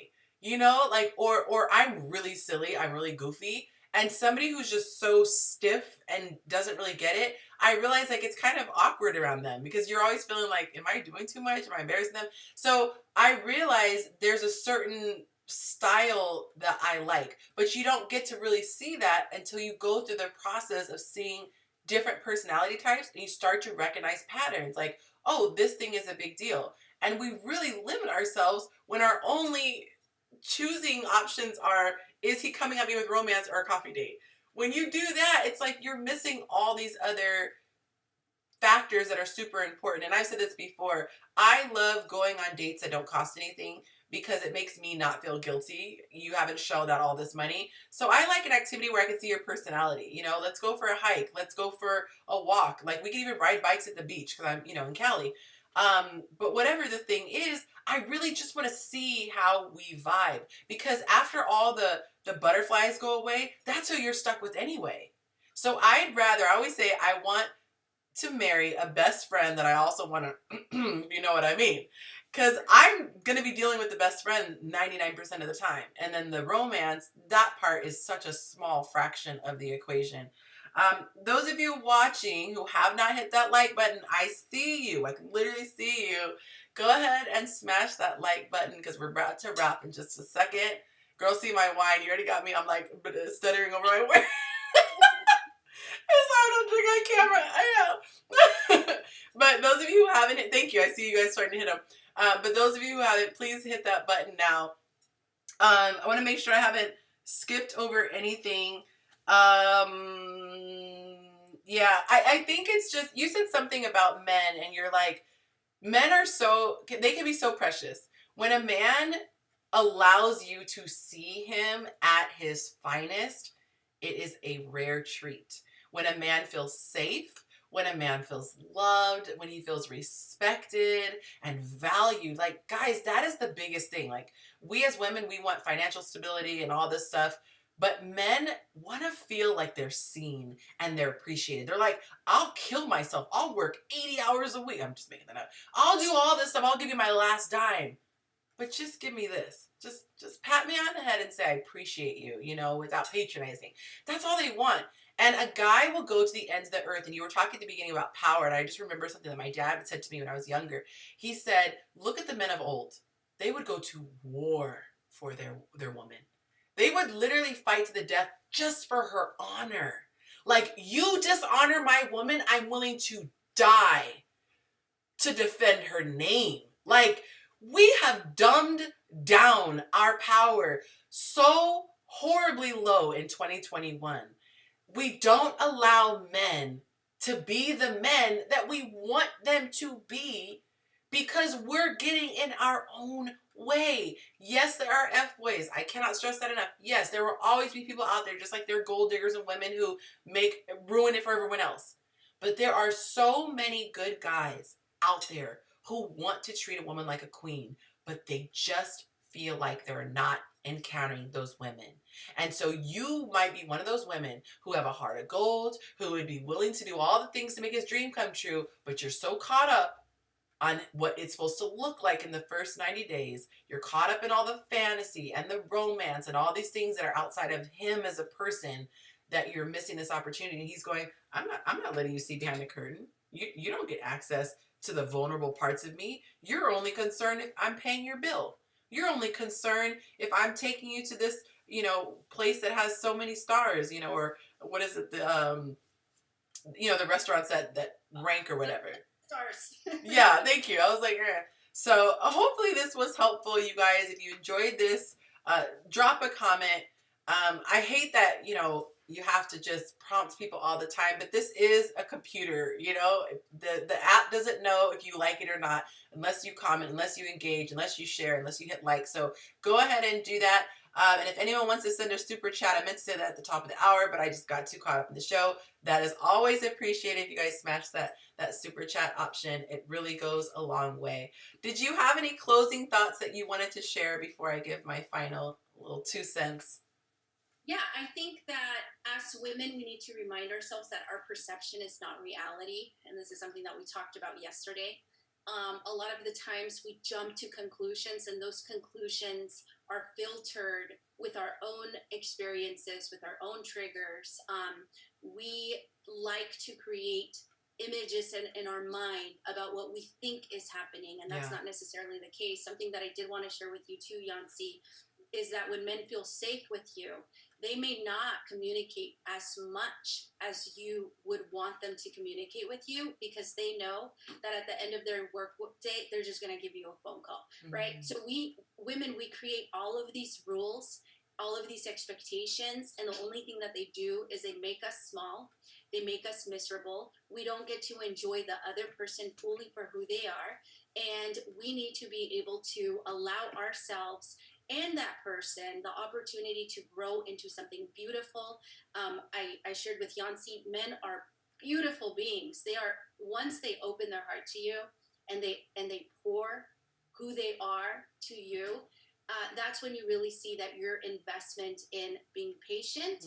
or I'm really silly, I'm really goofy, and somebody who's just so stiff and doesn't really get it, I realize like it's kind of awkward around them because you're always feeling like, am I doing too much? Am I embarrassing them? So I realize there's a certain style that I like, but you don't get to really see that until you go through the process of seeing different personality types and you start to recognize patterns like, oh, this thing is a big deal. And we really limit ourselves when our only choosing options are, is he coming at me with romance or a coffee date? When you do that, it's like you're missing all these other factors that are super important. And I've said this before, I love going on dates that don't cost anything because it makes me not feel guilty. You haven't shelled out all this money. So I like an activity where I can see your personality. Let's go for a hike. Let's go for a walk. Like, we can even ride bikes at the beach because I'm, in Cali. But whatever the thing is, I really just want to see how we vibe, because after all the butterflies go away, that's who you're stuck with anyway. So I always say I want to marry a best friend that I also want to, you know what I mean? Because I'm going to be dealing with the best friend 99% of the time. And then the romance, that part is such a small fraction of the equation. Those of you watching who have not hit that like button, I see you. I can literally see you. Go ahead and smash that like button because we're about to wrap in just a second. Girl, see my wine. You already got me. I'm like stuttering over my words. It's hard to drink on camera. I know. But those of you who haven't hit, thank you. I see you guys starting to hit them. But those of you who haven't, please hit that button now. I want to make sure I haven't skipped over anything. Yeah, I think it's just, you said something about men and you're like, men are they can be so precious. When a man allows you to see him at his finest, it is a rare treat. When a man feels safe, when a man feels loved, when he feels respected and valued, like, guys, that is the biggest thing. Like, we as women, we want financial stability and all this stuff, but men want to feel like they're seen and they're appreciated. They're like, I'll kill myself. I'll work 80 hours a week. I'm just making that up. I'll do all this stuff. I'll give you my last dime. But just give me this. Just pat me on the head and say, I appreciate you, without patronizing. That's all they want. And a guy will go to the ends of the earth. And you were talking at the beginning about power. And I just remember something that my dad said to me when I was younger. He said, look at the men of old. They would go to war for their woman. They would literally fight to the death just for her honor. Like, you dishonor my woman, I'm willing to die to defend her name. Like, we have dumbed down our power so horribly low in 2021. We don't allow men to be the men that we want them to be because we're getting in our own way. Yes, there are F-boys. I cannot stress that enough. Yes, there will always be people out there, just like there are gold diggers and women who ruin it for everyone else. But there are so many good guys out there who want to treat a woman like a queen, but they just feel like they're not encountering those women. And so you might be one of those women who have a heart of gold, who would be willing to do all the things to make his dream come true, but you're so caught up on what it's supposed to look like in the first 90 days. You're caught up in all the fantasy and the romance and all these things that are outside of him as a person that you're missing this opportunity. And he's going, I'm not letting you see behind the curtain. You don't get access to the vulnerable parts of me. You're only concerned if I'm paying your bill. You're only concerned if I'm taking you to this, place that has so many stars, or what is it? The restaurants that rank or whatever. Stars. Yeah, thank you. I was like, eh. So hopefully this was helpful, you guys. If you enjoyed this, drop a comment. I hate that, you have to just prompt people all the time, but this is a computer, the app doesn't know if you like it or not, unless you comment, unless you engage, unless you share, unless you hit like. So go ahead and do that. And if anyone wants to send a super chat, I meant to say that at the top of the hour, but I just got too caught up in the show. That is always appreciated if you guys smash that super chat option. It really goes a long way. Did you have any closing thoughts that you wanted to share before I give my final little 2 cents? Yeah, I think that as women, we need to remind ourselves that our perception is not reality. And this is something that we talked about yesterday. A lot of the times we jump to conclusions, and those conclusions are filtered with our own experiences, with our own triggers. We like to create images in our mind about what we think is happening, and that's not necessarily the case. Something that I did want to share with you too, Yonci, is that when men feel safe with you, they may not communicate as much as you would want them to communicate with you, because they know that at the end of their work day, they're just going to give you a phone call, right? So we women, we create all of these rules, all of these expectations, and the only thing that they do is they make us small. They make us miserable. We don't get to enjoy the other person fully for who they are. And we need to be able to allow ourselves and that person the opportunity to grow into something beautiful. I shared with Yonci, men are beautiful beings. They are, once they open their heart to you and they pour who they are to you, that's when you really see that your investment in being patient,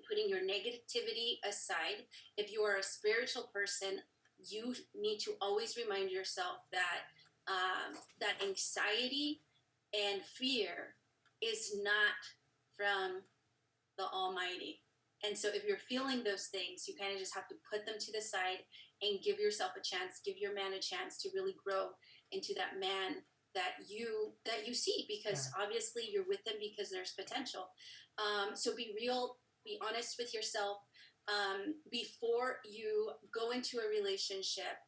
putting your negativity aside. If you are a spiritual person, you need to always remind yourself that that anxiety and fear is not from the Almighty. And so if you're feeling those things, you kind of just have to put them to the side and give yourself a chance, give your man a chance to really grow into that man that you see, because obviously you're with them because there's potential. So be real, be honest with yourself. Before you go into a relationship,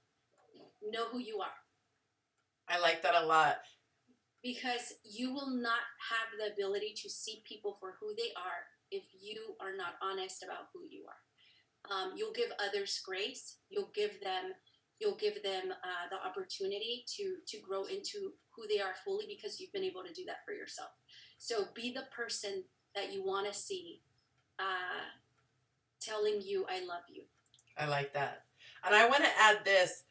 know who you are. I like that a lot. Because you will not have the ability to see people for who they are if you are not honest about who you are. You'll give others grace. You'll give them the opportunity to grow into who they are fully, because you've been able to do that for yourself. So be the person that you want to see telling you, I love you. I like that. And I want to add this.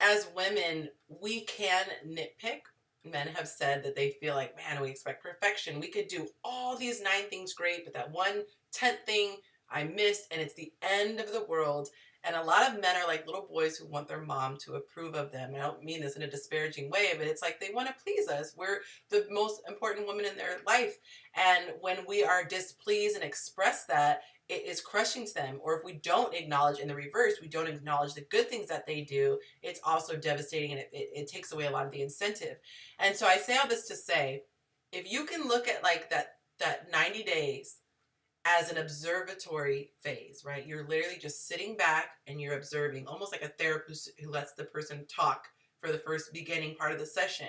As women, we can nitpick. Men have said that they feel like, man, we expect perfection. We could do all these 9 things great, but that 1/10 thing I missed, and it's the end of the world. And a lot of men are like little boys who want their mom to approve of them. And I don't mean this in a disparaging way, but it's like they want to please us. We're the most important woman in their life. And when we are displeased and express that, it is crushing to them. Or if we don't acknowledge in the reverse, we don't acknowledge the good things that they do, it's also devastating, and it takes away a lot of the incentive. And so I say all this to say, if you can look at like that 90 days as an observatory phase, right? You're literally just sitting back and you're observing, almost like a therapist who lets the person talk for the first beginning part of the session.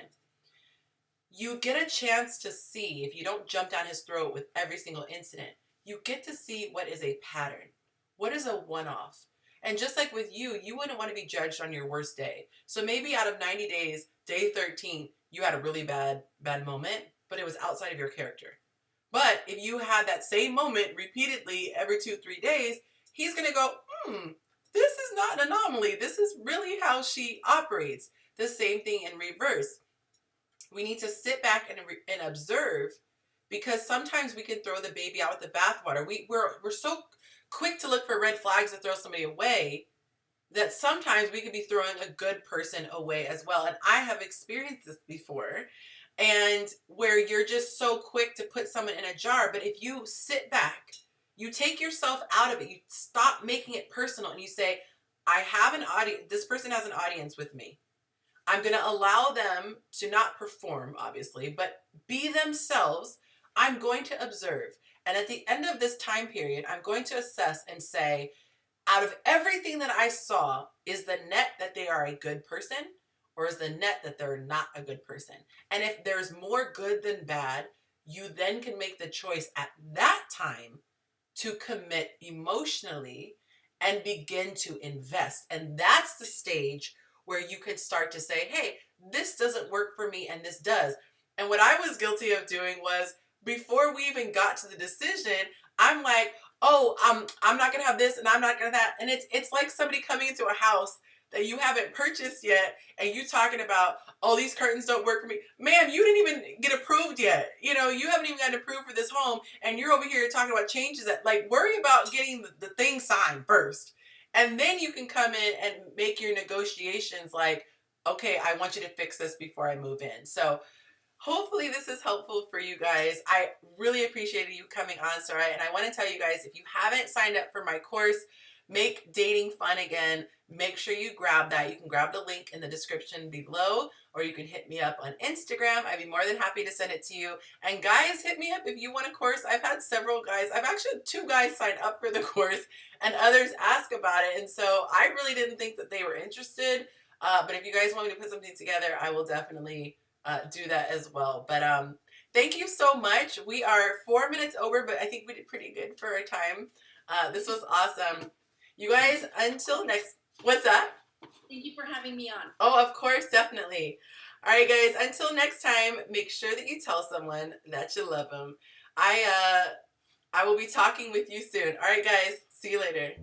You get a chance to see, if you don't jump down his throat with every single incident, you get to see what is a pattern. What is a one-off? And just like with you, you wouldn't want to be judged on your worst day. So maybe out of 90 days, day 13, you had a really bad moment, but it was outside of your character. But if you had that same moment repeatedly every 2-3 days, he's going to go, this is not an anomaly. This is really how she operates. The same thing in reverse. We need to sit back and observe, because sometimes we can throw the baby out with the bathwater. We're so quick to look for red flags to throw somebody away that sometimes we could be throwing a good person away as well. And I have experienced this before. And where you're just so quick to put someone in a jar. But if you sit back, you take yourself out of it, you stop making it personal, and you say, I have an audience, this person has an audience with me. I'm going to allow them to not perform, obviously, but be themselves. I'm going to observe. And at the end of this time period, I'm going to assess and say, out of everything that I saw, is the net that they are a good person, or is the net that they're not a good person? And if there's more good than bad, you then can make the choice at that time to commit emotionally and begin to invest. And that's the stage where you can start to say, hey, this doesn't work for me and this does. And what I was guilty of doing was, before we even got to the decision, I'm like, oh, I'm not gonna have this and I'm not gonna that. And it's like somebody coming into a house that you haven't purchased yet, and you talking about, oh, these curtains don't work for me. Ma'am, you didn't even get approved yet. You know, you haven't even gotten approved for this home, and you're over here talking about changes that, like, worry about getting the thing signed first. And then you can come in and make your negotiations like, okay, I want you to fix this before I move in. So hopefully this is helpful for you guys. I really appreciated you coming on, Sarai. And I want to tell you guys, if you haven't signed up for my course, Make Dating Fun Again, make sure you grab that. You can grab the link in the description below, or you can hit me up on Instagram. I'd be more than happy to send it to you. And guys, hit me up if you want a course. I've had several guys. I've actually 2 guys sign up for the course, and others ask about it. And so I really didn't think that they were interested. But if you guys want me to put something together, I will definitely do that as well. But thank you so much. We are 4 minutes over, but I think we did pretty good for our time. This was awesome. You guys, until next, what's that? Thank you for having me on. Oh, of course, definitely. All right, guys, until next time, make sure that you tell someone that you love them. I will be talking with you soon. All right, guys, see you later.